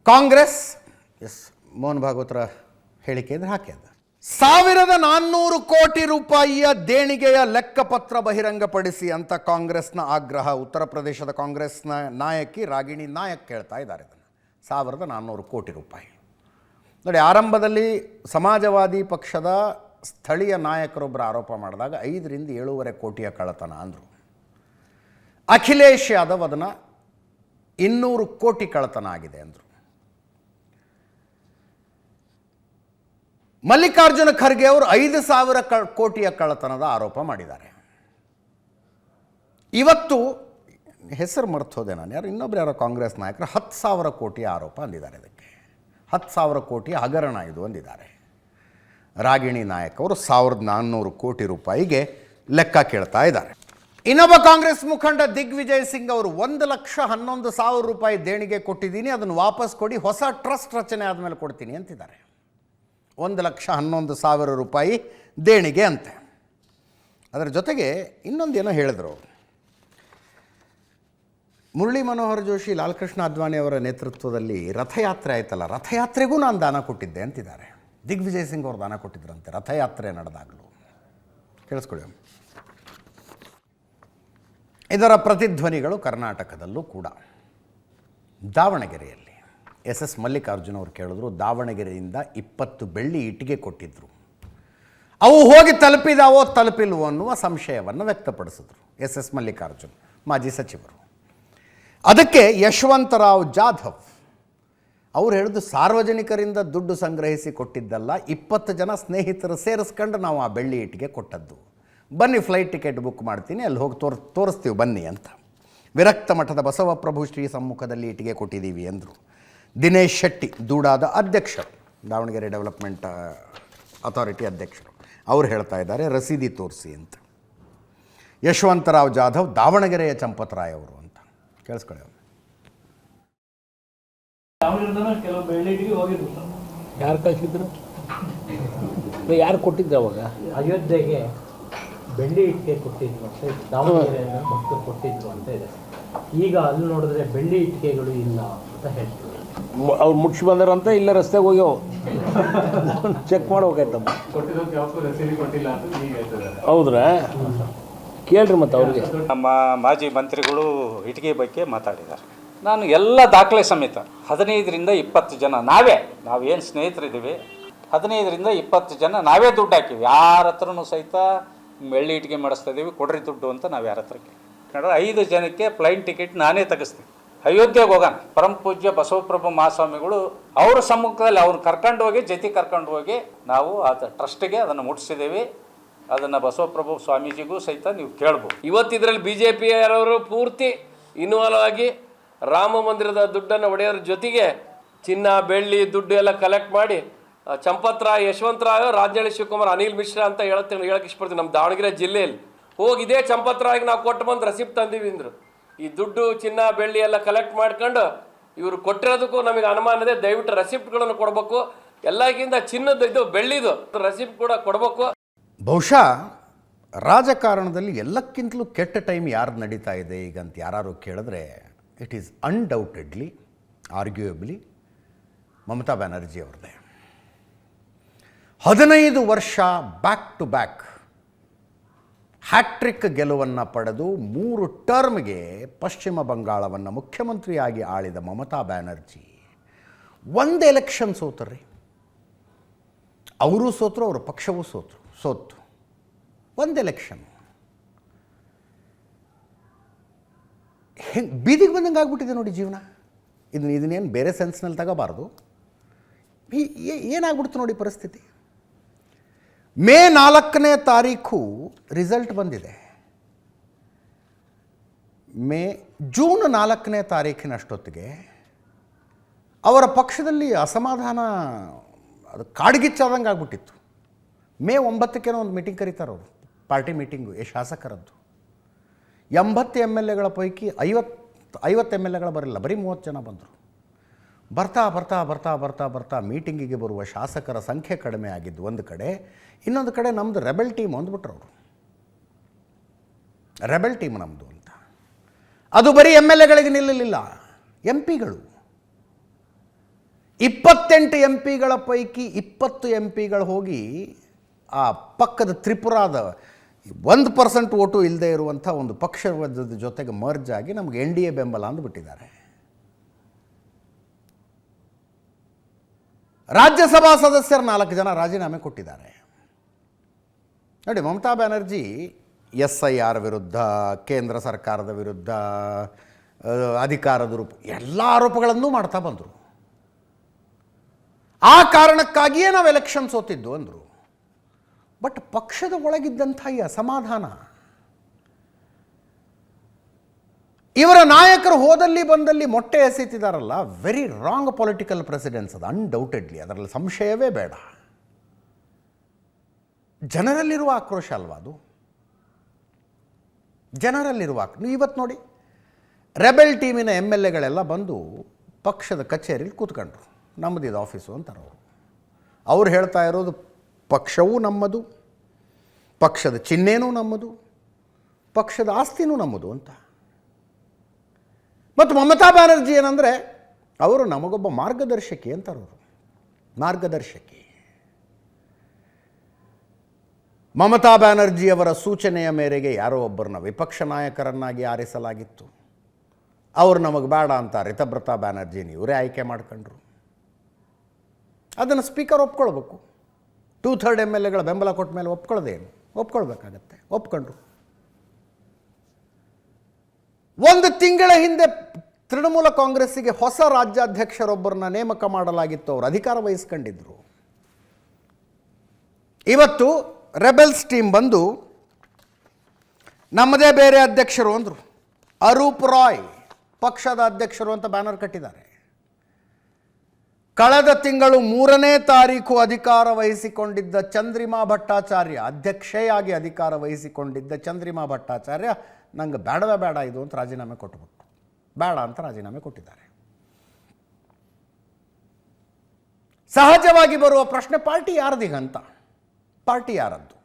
ಕಾಂಗ್ರೆಸ್ ಮೋಹನ್ ಭಾಗವತರ ಹೇಳಿಕೆ ಇದ್ರೆ ಹಾಕಿ ಅದು 1400 ಕೋಟಿ ರೂಪಾಯಿಯ ದೇಣಿಗೆಯ ಲೆಕ್ಕಪತ್ರ ಬಹಿರಂಗಪಡಿಸಿ ಅಂತ ಕಾಂಗ್ರೆಸ್ನ ಆಗ್ರಹ. ಉತ್ತರ ಪ್ರದೇಶದ ಕಾಂಗ್ರೆಸ್ನ ನಾಯಕಿ ರಾಗಿಣಿ ನಾಯಕ್ ಕೇಳ್ತಾ ಇದ್ದಾರೆ ಇದನ್ನು. 1400 ಕೋಟಿ ರೂಪಾಯಿ ನೋಡಿ. ಆರಂಭದಲ್ಲಿ ಸಮಾಜವಾದಿ ಪಕ್ಷದ ಸ್ಥಳೀಯ ನಾಯಕರೊಬ್ಬರು ಆರೋಪ ಮಾಡಿದಾಗ 5 ರಿಂದ 7.5 ಕೋಟಿಯ ಕಳ್ಳತನ ಅಂದರು. ಅಖಿಲೇಶ್ ಯಾದವ್ ಅದನ್ನು 200 ಕೋಟಿ ಕಳ್ಳತನ ಆಗಿದೆ ಅಂದರು. ಮಲ್ಲಿಕಾರ್ಜುನ ಖರ್ಗೆ ಅವರು 5,000 ಕೋಟಿಯ ಕಳ್ಳತನದ ಆರೋಪ ಮಾಡಿದ್ದಾರೆ. ಇವತ್ತು ಹೆಸರು ಮರ್ತೋದೆ ನಾನು, ಯಾರೋ ಕಾಂಗ್ರೆಸ್ ನಾಯಕರು 10,000 ಕೋಟಿಯ ಆರೋಪ ಅಂದಿದ್ದಾರೆ. ಇದಕ್ಕೆ 10,000 ಕೋಟಿ ಹಗರಣ ಇದು ಅಂದಿದ್ದಾರೆ. ರಾಗಿಣಿ ನಾಯಕ್ ಅವರು 1,400 ಕೋಟಿ ರೂಪಾಯಿಗೆ ಲೆಕ್ಕ ಕೇಳ್ತಾ ಇದ್ದಾರೆ. ಇನ್ನೊಬ್ಬ ಕಾಂಗ್ರೆಸ್ ಮುಖಂಡ ದಿಗ್ವಿಜಯ್ ಸಿಂಗ್ ಅವರು 1,11,000 ರೂಪಾಯಿ ದೇಣಿಗೆ ಕೊಟ್ಟಿದ್ದೀನಿ, ಅದನ್ನು ವಾಪಸ್ ಕೊಡಿ, ಹೊಸ ಟ್ರಸ್ಟ್ ರಚನೆ ಆದಮೇಲೆ ಕೊಡ್ತೀನಿ ಅಂತಿದ್ದಾರೆ. 1,11,000 ರೂಪಾಯಿ ದೇಣಿಗೆ ಅಂತೆ. ಅದರ ಜೊತೆಗೆ ಇನ್ನೊಂದೇನೋ ಹೇಳಿದರು. ಮುರಳಿ ಮನೋಹರ್ ಜೋಶಿ, ಲಾಲ್ಕೃಷ್ಣ ಅದ್ವಾನಿ ಅವರ ನೇತೃತ್ವದಲ್ಲಿ ರಥಯಾತ್ರೆ ಆಯ್ತಲ್ಲ, ರಥಯಾತ್ರೆಗೂ ನಾನು ದಾನ ಕೊಟ್ಟಿದ್ದೆ ಅಂತಿದ್ದಾರೆ. ದಿಗ್ವಿಜಯ್ ಸಿಂಗ್ ಅವರು ದಾನ ಕೊಟ್ಟಿದ್ದರಂತೆ ರಥಯಾತ್ರೆ ನಡೆದಾಗಲೂ. ಕೇಳಿಸ್ಕೊಳ್ಳಿ. ಇದರ ಪ್ರತಿಧ್ವನಿಗಳು ಕರ್ನಾಟಕದಲ್ಲೂ ಕೂಡ. ದಾವಣಗೆರೆಯಲ್ಲಿ SS ಮಲ್ಲಿಕಾರ್ಜುನ ಅವರು ಕೇಳಿದ್ರು. ದಾವಣಗೆರೆಯಿಂದ 20 ಬೆಳ್ಳಿ ಇಟ್ಟಿಗೆ ಕೊಟ್ಟಿದ್ದರು. ಅವು ಹೋಗಿ ತಲುಪಿದಾವೋ ತಲುಪಿಲ್ವೋ ಅನ್ನುವ ಸಂಶಯವನ್ನು ವ್ಯಕ್ತಪಡಿಸಿದ್ರು SS ಮಲ್ಲಿಕಾರ್ಜುನ್, ಮಾಜಿ ಸಚಿವರು. ಅದಕ್ಕೆ ಯಶವಂತರಾವ್ ಜಾಧವ್ ಅವ್ರು ಹೇಳಿದ್ದು, ಸಾರ್ವಜನಿಕರಿಂದ ದುಡ್ಡು ಸಂಗ್ರಹಿಸಿ ಕೊಟ್ಟಿದ್ದಲ್ಲ, 20 ಜನ ಸ್ನೇಹಿತರು ಸೇರಿಸ್ಕೊಂಡು ನಾವು ಆ ಬೆಳ್ಳಿ ಇಟ್ಟಿಗೆ ಕೊಟ್ಟದ್ದು. ಬನ್ನಿ, ಫ್ಲೈಟ್ ಟಿಕೆಟ್ ಬುಕ್ ಮಾಡ್ತೀನಿ, ಅಲ್ಲಿ ಹೋಗಿ ತೋರಿಸ್ತೀವಿ ಬನ್ನಿ ಅಂತ. ವಿರಕ್ತ ಮಠದ ಬಸವಪ್ರಭು ಶ್ರೀ ಸಮ್ಮುಖದಲ್ಲಿ ಇಟ್ಟಿಗೆ ಕೊಟ್ಟಿದ್ದೀವಿ ಎಂದರು. ದಿನೇಶ್ ಶೆಟ್ಟಿ, ದೂಡಾದ ಅಧ್ಯಕ್ಷರು, ದಾವಣಗೆರೆ ಡೆವಲಪ್ಮೆಂಟ್ ಅಥಾರಿಟಿ ಅಧ್ಯಕ್ಷರು, ಅವ್ರು ಹೇಳ್ತಾ ಇದ್ದಾರೆ ರಸೀದಿ ತೋರಿಸಿ ಅಂತ. ಯಶವಂತರಾವ್ ಜಾಧವ್ ದಾವಣಗೆರೆಯ ಚಂಪತರಾಯ್ ಅವರು ಅಂತ. ಕೇಳಿಸ್ಕೊಳ್ಳಿ. ಯಾರು ಕಳಿಸಿದ್ರು? ಯಾರು ಕೊಟ್ಟಿದ್ರು ಅವಾಗ? ಅಯೋಧ್ಯೆಗೆ ಬೆಳ್ಳಿ ಇಟ್ಟಿಗೆ ಕೊಟ್ಟಿದ್ರು ಅಂತ ದಾವಣಗೆರೆ ಭಕ್ತರು ಕೊಟ್ಟಿದ್ರು ಅಂತ ಇದೆ. ಈಗ ಅಲ್ಲಿ ನೋಡಿದ್ರೆ ಬೆಳ್ಳಿ ಇಟ್ಟಿಗೆಗಳು ಇಲ್ಲ ಅಂತ ಹೇಳ್ತಾರೆ. ಅವ್ರು ಮುಟ್ಸಿ ಬಂದಾರಂತ, ಇಲ್ಲ ರಸ್ತೆಗೆ ಹೋಗ್ಯಾವ, ಚೆಕ್ ಮಾಡ್ಬೇಕಾಯ್ತಮ್ಮ. ಹೌದ್ರಾ? ಕೇಳ್ರಿ ಮತ್ತೆ ಅವ್ರಿಗೆ. ನಮ್ಮ ಮಾಜಿ ಮಂತ್ರಿಗಳು ಇಟ್ಟಿಗೆ ಬಗ್ಗೆ ಮಾತಾಡಿದ್ದಾರೆ. ನಾನು ಎಲ್ಲ ದಾಖಲೆ ಸಮೇತ 15 ರಿಂದ 20 ಜನ ನಾವೇನು ಸ್ನೇಹಿತರಿದ್ದೀವಿ, 15 ರಿಂದ 20 ಜನ ನಾವೇ ದುಡ್ಡು ಹಾಕಿವಿ. ಯಾರ ಹತ್ರನೂ ಸಹಿತ ಬೆಳ್ಳಿ ಇಟ್ಟಿಗೆ ಮಾಡಿಸ್ತಾ ಇದ್ದೀವಿ, ಕೊಡ್ರಿ ದುಡ್ಡು ಅಂತ ನಾವು ಯಾರ ಹತ್ರ ಕೇಳಿದ್ರೆ 5 ಜನಕ್ಕೆ ಪ್ಲೈನ್ ಟಿಕೆಟ್ ನಾನೇ ತೆಗಿಸ್ತೀನಿ. ಅಯೋಧ್ಯೆಗೆ ಹೋಗೋಣ, ಪರಮ ಪೂಜ್ಯ ಬಸವಪ್ರಭು ಮಹಾಸ್ವಾಮಿಗಳು ಅವ್ರ ಸಮ್ಮುಖದಲ್ಲಿ ಅವ್ರನ್ನ ಕರ್ಕೊಂಡು ಹೋಗಿ ನಾವು ಅದು ಟ್ರಸ್ಟಿಗೆ ಅದನ್ನು ಮುಟ್ಟಿಸಿದ್ದೀವಿ. ಅದನ್ನು ಬಸವಪ್ರಭು ಸ್ವಾಮೀಜಿಗೂ ಸಹಿತ ನೀವು ಕೇಳ್ಬೋದು. ಇವತ್ತಿದ್ರಲ್ಲಿ BJP ಯಾರವರು ಪೂರ್ತಿ ಇನ್ವಾಲ್ವ್ ಆಗಿ ರಾಮ ಮಂದಿರದ ದುಡ್ಡನ್ನು ಒಡೆಯೋದ್ರ ಜೊತೆಗೆ ಚಿನ್ನ ಬೆಳ್ಳಿ ದುಡ್ಡು ಎಲ್ಲ ಕಲೆಕ್ಟ್ ಮಾಡಿ ಚಂಪತ್ರಾಯ್, ಯಶವಂತರಾವ್, ರಾಜನಹಳ್ಳಿ ಶಿವಕುಮಾರ್, ಅನಿಲ್ ಮಿಶ್ರಾ ಅಂತ ಹೇಳಕ್ಕೆ ಇಷ್ಟಪಡ್ತೀವಿ. ನಮ್ಮ ದಾವಣಗೆರೆ ಜಿಲ್ಲೆಯಲ್ಲಿ ಹೋಗಿ ಇದೇ ಚಂಪತ್ರಾಯ್ಗೆ ನಾವು ಕೊಟ್ಟು ಬಂದು ರೆಸಿಪ್ಟ್ ತಂದೀವಿ ಅಂದರು. ಈ ದುಡ್ಡು ಚಿನ್ನ ಬೆಳ್ಳಿ ಎಲ್ಲ ಕಲೆಕ್ಟ್ ಮಾಡ್ಕೊಂಡು ಇವರು ಕೊಟ್ಟಿರೋದಕ್ಕೂ ನಮಗೆ ಅನುಮಾನ ಇದೆ. ದಯವಿಟ್ಟು ರೆಸಿಪ್ಟ್ಗಳನ್ನು ಕೊಡಬೇಕು. ಎಲ್ಲಕ್ಕಿಂತ ಚಿನ್ನದ ಇದು ಬೆಳ್ಳಿದು ರೆಸಿಪ್ಟ್ ಕೂಡ ಕೊಡಬೇಕು. ಬಹುಶಃ ರಾಜಕಾರಣದಲ್ಲಿ ಎಲ್ಲಕ್ಕಿಂತಲೂ ಕೆಟ್ಟ ಟೈಮ್ ಯಾರು ನಡೀತಾ ಇದೆ ಈಗ ಅಂತ ಯಾರು ಕೇಳಿದ್ರೆ it is undoubtedly, arguably Mamata Banerjee ಅವ್ರದ್ದೇ. 15 ವರ್ಷ ಬ್ಯಾಕ್ ಟು ಬ್ಯಾಕ್ ಹ್ಯಾಟ್ರಿಕ್ ಗೆಲುವನ್ನು ಪಡೆದು 3 ಟರ್ಮ್ಗೆ ಪಶ್ಚಿಮ ಬಂಗಾಳವನ್ನು ಮುಖ್ಯಮಂತ್ರಿಯಾಗಿ ಆಳಿದ ಮಮತಾ ಬ್ಯಾನರ್ಜಿ ಒಂದು ಎಲೆಕ್ಷನ್ ಸೋತರ್ರಿ. ಅವರೂ ಸೋತರು, ಅವರ ಪಕ್ಷವೂ ಸೋತು ಒಂದು ಎಲೆಕ್ಷನ್. ಹೆಂಗೆ ಬೀದಿಗೆ ಬಂದಂಗೆ ಆಗ್ಬಿಟ್ಟಿದೆ ನೋಡಿ ಜೀವನ. ಇದನ್ನೇನು ಬೇರೆ ಸೆನ್ಸ್ನಲ್ಲಿ ತಗೋಬಾರ್ದು. ಏನಾಗ್ಬಿಡ್ತು ನೋಡಿ ಪರಿಸ್ಥಿತಿ. ಮೇ 4ನೇ ತಾರೀಖು ರಿಸಲ್ಟ್ ಬಂದಿದೆ. ಜೂನ್ 4ನೇ ತಾರೀಖಿನಷ್ಟೊತ್ತಿಗೆ ಅವರ ಪಕ್ಷದಲ್ಲಿ ಅಸಮಾಧಾನ ಅದು ಕಾಡ್ಗಿಚ್ಚಾದಂಗೆ ಆಗ್ಬಿಟ್ಟಿತ್ತು. ಮೇ 9ಕ್ಕೇನೋ ಒಂದು ಮೀಟಿಂಗ್ ಕರೀತಾರೆ ಅವರು, ಪಾರ್ಟಿ ಮೀಟಿಂಗು, ಶಾಸಕರದ್ದು. 80 MLAಗಳ ಪೈಕಿ 50 MLAಗಳು ಬರಲಿಲ್ಲ, ಬರೀ 30 ಜನ ಬಂದರು. ಬರ್ತಾ ಬರ್ತಾ ಬರ್ತಾ ಬರ್ತಾ ಬರ್ತಾ ಮೀಟಿಂಗಿಗೆ ಬರುವ ಶಾಸಕರ ಸಂಖ್ಯೆ ಕಡಿಮೆ ಆಗಿದ್ದು ಒಂದು ಕಡೆ, ಇನ್ನೊಂದು ಕಡೆ ನಮ್ಮದು ರೆಬೆಲ್ ಟೀಮ್ ಅಂದ್ಬಿಟ್ರು ಅವರು. ರೆಬೆಲ್ ಟೀಮ್ ನಮ್ಮದು ಅಂತ. ಅದು ಬರೀ MLAಗಳಿಗೆ ನಿಲ್ಲಲಿಲ್ಲ, MP ಗಳು 28 MP ಗಳ ಪೈಕಿ 20 MP ಗಳು ಹೋಗಿ ಆ ಪಕ್ಕದ ತ್ರಿಪುರಾದ 1% ಓಟು ಇಲ್ಲದೆ ಇರುವಂಥ ಒಂದು ಪಕ್ಷದ ಜೊತೆಗೆ ಮರ್ಜ್ ಆಗಿ ನಮಗೆ NDA ಬೆಂಬಲ ಅಂದುಬಿಟ್ಟಿದ್ದಾರೆ. ರಾಜ್ಯಸಭಾ ಸದಸ್ಯರು 4 ಜನ ರಾಜೀನಾಮೆ ಕೊಟ್ಟಿದ್ದಾರೆ. ನೋಡಿ, ಮಮತಾ ಬ್ಯಾನರ್ಜಿ SIR ವಿರುದ್ಧ, ಕೇಂದ್ರ ಸರ್ಕಾರದ ವಿರುದ್ಧ, ಅಧಿಕಾರದ ಎಲ್ಲ ಆರೋಪಗಳನ್ನೂ ಮಾಡ್ತಾ ಬಂದರು. ಆ ಕಾರಣಕ್ಕಾಗಿಯೇ ನಾವು ಎಲೆಕ್ಷನ್ ಸೋತಿದ್ದು ಅಂದರು. ಬಟ್ ಪಕ್ಷದ ಒಳಗಿದ್ದಂಥ ಈ ಅಸಮಾಧಾನ, ಇವರ ನಾಯಕರು ಹೋದಲ್ಲಿ ಬಂದಲ್ಲಿ ಮೊಟ್ಟೆ ಎಸೆತಿದ್ದಾರಲ್ಲ, ವೆರಿ ರಾಂಗ್ ಪೊಲಿಟಿಕಲ್ ಪ್ರೆಸಿಡೆನ್ಸ್ ಅದು, ಅನ್ಡೌಟೆಡ್ಲಿ, ಅದರಲ್ಲಿ ಸಂಶಯವೇ ಬೇಡ. ಜನರಲ್ಲಿರುವ ಆಕ್ರೋಶ ಅಲ್ವಾ ಅದು, ಜನರಲ್ಲಿರುವ ಇವತ್ತು ನೋಡಿ, ರೆಬೆಲ್ ಟೀಮಿನ MLAಗಳೆಲ್ಲ ಬಂದು ಪಕ್ಷದ ಕಚೇರಿಲಿ ಕೂತ್ಕೊಂಡ್ರು. ನಮ್ಮದಿದು ಆಫೀಸು ಅಂತಾರೆ ಅವರು. ಅವ್ರು ಹೇಳ್ತಾ ಇರೋದು ಪಕ್ಷವೂ ನಮ್ಮದು, ಪಕ್ಷದ ಚಿಹ್ನೆನೂ ನಮ್ಮದು, ಪಕ್ಷದ ಆಸ್ತಿನೂ ನಮ್ಮದು ಅಂತ. ಮತ್ತು ಮಮತಾ ಬ್ಯಾನರ್ಜಿ ಏನಂದರೆ, ಅವರು ನಮಗೊಬ್ಬ ಮಾರ್ಗದರ್ಶಕಿ ಅಂತಾರೆ ಅವರು, ಮಾರ್ಗದರ್ಶಕಿ. ಮಮತಾ ಬ್ಯಾನರ್ಜಿಯವರ ಸೂಚನೆಯ ಮೇರೆಗೆ ಯಾರೋ ಒಬ್ಬರನ್ನ ವಿಪಕ್ಷ ನಾಯಕರನ್ನಾಗಿ ಆರಿಸಲಾಗಿತ್ತು. ಅವರು ನಮಗೆ ಬೇಡ ಅಂತ ರಿತಬ್ರತಾ ಬ್ಯಾನರ್ಜಿನ ಇವರೇ ಆಯ್ಕೆ ಮಾಡ್ಕೊಂಡ್ರು. ಅದನ್ನು ಸ್ಪೀಕರ್ ಒಪ್ಕೊಳ್ಬೇಕು. 2/3 MLAಗಳ ಬೆಂಬಲ ಕೊಟ್ಟ ಮೇಲೆ ಒಪ್ಕೊಳ್ಳೋದೇನು, ಒಪ್ಕೊಳ್ಬೇಕಾಗತ್ತೆ. ಒಪ್ಕೊಂಡ್ರು. 1 ತಿಂಗಳ ಹಿಂದೆ ತೃಣಮೂಲ ಕಾಂಗ್ರೆಸ್ಸಿಗೆ ಹೊಸ ರಾಜ್ಯಾಧ್ಯಕ್ಷರೊಬ್ಬರನ್ನ ನೇಮಕ ಮಾಡಲಾಗಿತ್ತು, ಅವರು ಅಧಿಕಾರ ವಹಿಸ್ಕೊಂಡಿದ್ರು. ಇವತ್ತು ರೆಬೆಲ್ಸ್ ಟೀಮ್ ಬಂದು ನಮ್ಮದೇ ಬೇರೆ ಅಧ್ಯಕ್ಷರು ಅಂದರು. ಅರೂಪ್ ರಾಯ್ ಪಕ್ಷದ ಅಧ್ಯಕ್ಷರು ಅಂತ ಬ್ಯಾನರ್ ಕಟ್ಟಿದ್ದಾರೆ. ಕಳೆದ ತಿಂಗಳು 3ನೇ ತಾರೀಕು ಅಧಿಕಾರ ವಹಿಸಿಕೊಂಡಿದ್ದ ಚಂದ್ರಿಮಾ ಭಟ್ಟಾಚಾರ್ಯ, ಅಧ್ಯಕ್ಷೆಯಾಗಿ ಅಧಿಕಾರ ವಹಿಸಿಕೊಂಡಿದ್ದ ಚಂದ್ರಿಮಾ ಭಟ್ಟಾಚಾರ್ಯ ನಂಗೆ ಬೇಡವೇ ಬೇಡ ಇದು ಅಂತ ರಾಜೀನಾಮೆ ಕೊಟ್ಟುಬಿಟ್ಟು, ಬೇಡ ಅಂತ ರಾಜೀನಾಮೆ ಕೊಟ್ಟಿದ್ದಾರೆ. ಸಹಜವಾಗಿ ಬರುವ ಪ್ರಶ್ನೆ, ಪಾರ್ಟಿ ಯಾರ್ದೀಗಂತ, ಪಾರ್ಟಿ ಯಾರದ್ದು?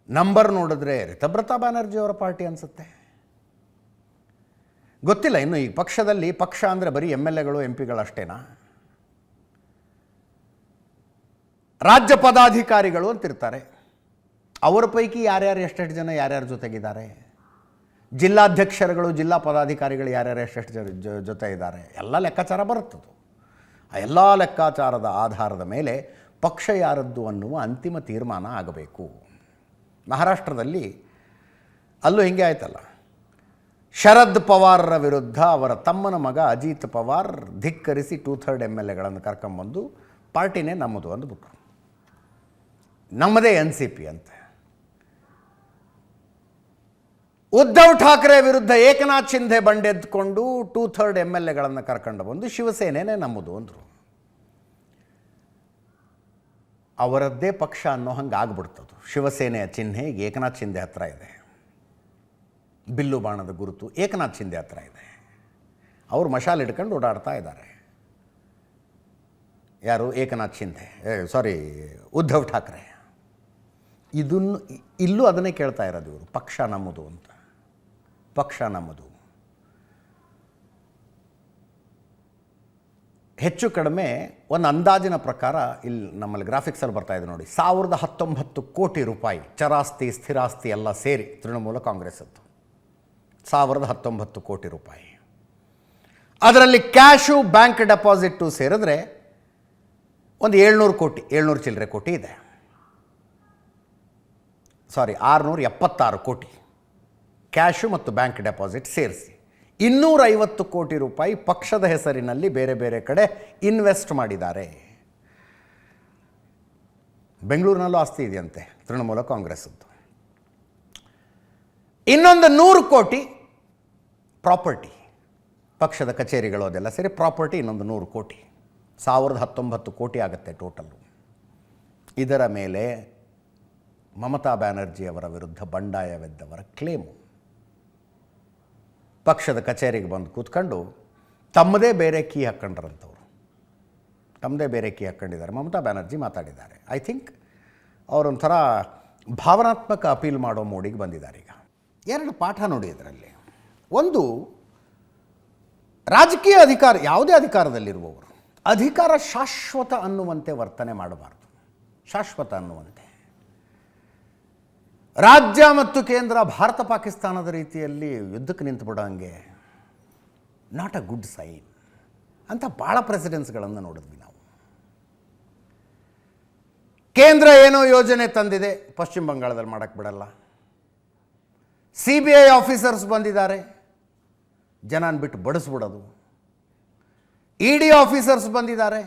ನಂಬರ್ ನೋಡಿದ್ರೆ ರಿತಬ್ರತಾ ಬ್ಯಾನರ್ಜಿ ಅವರ ಪಾರ್ಟಿ ಅನಿಸುತ್ತೆ. ಗೊತ್ತಿಲ್ಲ ಇನ್ನು. ಈ ಪಕ್ಷದಲ್ಲಿ, ಪಕ್ಷ ಅಂದರೆ ಬರೀ MLAಗಳು MP ಗಳು ಅಷ್ಟೇನಾ? ರಾಜ್ಯ ಪದಾಧಿಕಾರಿಗಳು ಅಂತಿರ್ತಾರೆ, ಅವರ ಪೈಕಿ ಯಾರ್ಯಾರು ಎಷ್ಟೆಷ್ಟು ಜನ ಯಾರ್ಯಾರ ಜೊತೆಗಿದ್ದಾರೆ, ಜಿಲ್ಲಾಧ್ಯಕ್ಷರುಗಳು, ಜಿಲ್ಲಾ ಪದಾಧಿಕಾರಿಗಳು ಯಾರ್ಯಾರು ಎಷ್ಟೆಷ್ಟು ಜೊತೆ ಇದ್ದಾರೆ, ಎಲ್ಲ ಲೆಕ್ಕಾಚಾರ ಬರುತ್ತದು. ಆ ಎಲ್ಲ ಲೆಕ್ಕಾಚಾರದ ಆಧಾರದ ಮೇಲೆ ಪಕ್ಷ ಯಾರದ್ದು ಅನ್ನುವ ಅಂತಿಮ ತೀರ್ಮಾನ ಆಗಬೇಕು. ಮಹಾರಾಷ್ಟ್ರದಲ್ಲಿ ಅಲ್ಲೂ ಹಿಂಗೆ ಆಯ್ತಲ್ಲ, ಶರದ್ ಪವಾರ್ರ ವಿರುದ್ಧ ಅವರ ತಮ್ಮನ ಮಗ ಅಜಿತ್ ಪವಾರ್ ಧಿಕ್ಕರಿಸಿ 2/3 MLAಗಳನ್ನು ಕರ್ಕೊಂಬಂದು ಪಾರ್ಟಿನೇ ನಮ್ಮದು ಅಂದ್ಬಿಟ್ರು. ನಮ್ಮದೇ NCP ಅಂತ. ಉದ್ಧವ್ ಠಾಕ್ರೆ ವಿರುದ್ಧ ಏಕನಾಥ್ ಶಿಂಧೆ ಬಂಡೆದ್ಕೊಂಡು 2/3 MLAಗಳನ್ನು ಕರ್ಕೊಂಡು ಬಂದು ಶಿವಸೇನೆನೇ ನಮ್ಮದು ಅಂದರು. ಅವರದ್ದೇ ಪಕ್ಷ ಅನ್ನೋ ಹಂಗೆ ಆಗ್ಬಿಡ್ತದು. ಶಿವಸೇನೆಯ ಚಿಹ್ನೆ ಏಕನಾಥ್ ಶಿಂಧೆ ಹತ್ರ ಇದೆ, ಬಿಲ್ಲು ಬಾಣದ ಗುರುತು ಏಕನಾಥ್ ಶಿಂಧೆ ಹತ್ರ ಇದೆ. ಅವರು ಮಶಾಲ್ ಹಿಡ್ಕೊಂಡು ಓಡಾಡ್ತಾ ಇದ್ದಾರೆ. ಯಾರು? ಏಕನಾಥ್ ಶಿಂಧೆ, ಉದ್ಧವ್ ಠಾಕ್ರೆ. ಇದನ್ನು ಇಲ್ಲೂ ಅದನ್ನೇ ಕೇಳ್ತಾ ಇರೋದು ಇವರು, ಪಕ್ಷ ನಮ್ಮದು ಅಂತ, ಪಕ್ಷ ನಮ್ಮದು. ಹೆಚ್ಚು ಕಡಿಮೆ ಒಂದು ಅಂದಾಜಿನ ಪ್ರಕಾರ ಇಲ್ಲಿ ನಮ್ಮಲ್ಲಿ ಗ್ರಾಫಿಕ್ಸಲ್ಲಿ ಬರ್ತಾ ಇದೆ ನೋಡಿ, 1019 ಕೋಟಿ ರೂಪಾಯಿ ಚರಾಸ್ತಿ ಸ್ಥಿರಾಸ್ತಿ ಎಲ್ಲ ಸೇರಿ ತೃಣಮೂಲ ಕಾಂಗ್ರೆಸ್ಸದ್ದು 1019 ಕೋಟಿ ರೂಪಾಯಿ. ಅದರಲ್ಲಿ ಕ್ಯಾಶು, ಬ್ಯಾಂಕ್ ಡೆಪಾಸಿಟ್ಟು ಸೇರಿದ್ರೆ ಒಂದು 700 ಕೋಟಿ, 700 ಚಿಲ್ಲರೆ ಕೋಟಿ ಇದೆ. 676 ಕೋಟಿ ಕ್ಯಾಶು ಮತ್ತು ಬ್ಯಾಂಕ್ ಡೆಪಾಸಿಟ್ ಸೇರಿಸಿ 250 ಕೋಟಿ ರೂಪಾಯಿ ಪಕ್ಷದ ಹೆಸರಿನಲ್ಲಿ ಬೇರೆ ಬೇರೆ ಕಡೆ ಇನ್ವೆಸ್ಟ್ ಮಾಡಿದ್ದಾರೆ. ಬೆಂಗಳೂರಿನಲ್ಲೂ ಆಸ್ತಿ ಇದೆಯಂತೆ ತೃಣಮೂಲ ಕಾಂಗ್ರೆಸ್ಸದ್ದು. ಇನ್ನೊಂದು 100 ಕೋಟಿ ಪ್ರಾಪರ್ಟಿ, ಪಕ್ಷದ ಕಚೇರಿಗಳು ಅದೆಲ್ಲ ಸೇರಿ ಪ್ರಾಪರ್ಟಿ ಇನ್ನೊಂದು 100 ಕೋಟಿ, 1019 ಕೋಟಿ ಆಗುತ್ತೆ ಟೋಟಲ್ಲು. ಇದರ ಮೇಲೆ ಮಮತಾ ಬ್ಯಾನರ್ಜಿಯವರ ವಿರುದ್ಧ ಬಂಡಾಯವೆದ್ದವರ ಕ್ಲೇಮು. ಪಕ್ಷದ ಕಚೇರಿಗೆ ಬಂದು ಕೂತ್ಕೊಂಡು ತಮ್ಮದೇ ಬೇರೆ ಕೀ ಹಾಕ್ಕೊಂಡ್ರಂಥವ್ರು, ತಮ್ಮದೇ ಬೇರೆ ಕೀ ಹಾಕ್ಕೊಂಡಿದ್ದಾರೆ. ಮಮತಾ ಬ್ಯಾನರ್ಜಿ ಮಾತಾಡಿದ್ದಾರೆ. ಐ ಥಿಂಕ್ ಅವರೊಂಥರ ಭಾವನಾತ್ಮಕ ಅಪೀಲ್ ಮಾಡೋ ಮೋಡಿಗೆ ಬಂದಿದ್ದಾರೆ. ಈಗ 2 ಪಾಠ ನೋಡಿ ಇದರಲ್ಲಿ. ಒಂದು, ರಾಜಕೀಯ ಅಧಿಕಾರ, ಯಾವುದೇ ಅಧಿಕಾರದಲ್ಲಿರುವವರು ಅಧಿಕಾರ ಶಾಶ್ವತ ಅನ್ನುವಂತೆ ವರ್ತನೆ ಮಾಡಬಾರ್ದು. ಶಾಶ್ವತ ಅನ್ನುವಂತೆ ರಾಜ್ಯ ಮತ್ತು ಕೇಂದ್ರ ಭಾರತ ಪಾಕಿಸ್ತಾನದ ರೀತಿಯಲ್ಲಿ ಯುದ್ಧಕ್ಕೆ ನಿಂತುಬಿಡೋಂಗೆ ನಾಟ್ ಅ ಗುಡ್ ಸೈನ್ ಅಂತ ಭಾಳ ಪ್ರೆಸಿಡೆನ್ಸ್ಗಳನ್ನು ನೋಡಿದ್ವಿ ನಾವು. ಕೇಂದ್ರ ಏನೋ ಯೋಜನೆ ತಂದಿದೆ, ಪಶ್ಚಿಮ ಬಂಗಾಳದಲ್ಲಿ ಮಾಡೋಕ್ಕೆ ಬಿಡಲ್ಲ. CBI ಆಫೀಸರ್ಸ್ ಬಂದಿದ್ದಾರೆ, ಜನನ ಬಿಟ್ಟು ಬಡಿಸ್ಬಿಡೋದು. ED ಆಫೀಸರ್ಸ್ ಬಂದಿದ್ದಾರೆ,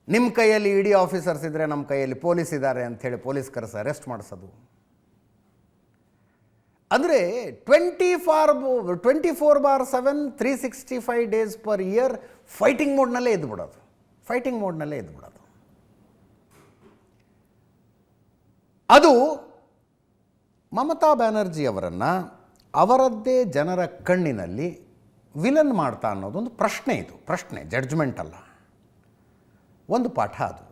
ನಿಮ್ಮ ಕೈಯಲ್ಲಿ ED ಆಫೀಸರ್ಸ್ ಇದ್ದರೆ ನಮ್ಮ ಕೈಯಲ್ಲಿ ಪೊಲೀಸ್ ಇದ್ದಾರೆ ಅಂಥೇಳಿ ಪೊಲೀಸ್ ಕರೆಸಿ ಅರೆಸ್ಟ್ ಮಾಡಿಸೋದು. ಅಂದರೆ 24/7 365 ಡೇಸ್ ಪರ್ ಇಯರ್ ಫೈಟಿಂಗ್ ಮೋಡ್ನಲ್ಲೇ ಇದ್ದುಬಿಡೋದು, ಫೈಟಿಂಗ್ ಮೋಡ್ನಲ್ಲೇ ಇದ್ದುಬಿಡೋದು. ಅದು ಮಮತಾ ಬ್ಯಾನರ್ಜಿಯವರನ್ನು ಅವರದ್ದೇ ಜನರ ಕಣ್ಣಿನಲ್ಲಿ ವಿಲನ್ ಮಾಡ್ತಾ ಅನ್ನೋದೊಂದು ಪ್ರಶ್ನೆ. ಇದು ಪ್ರಶ್ನೆ, ಜಡ್ಜ್ಮೆಂಟ್ ಅಲ್ಲ. ಒಂದು ಪಾಠ ಅದು.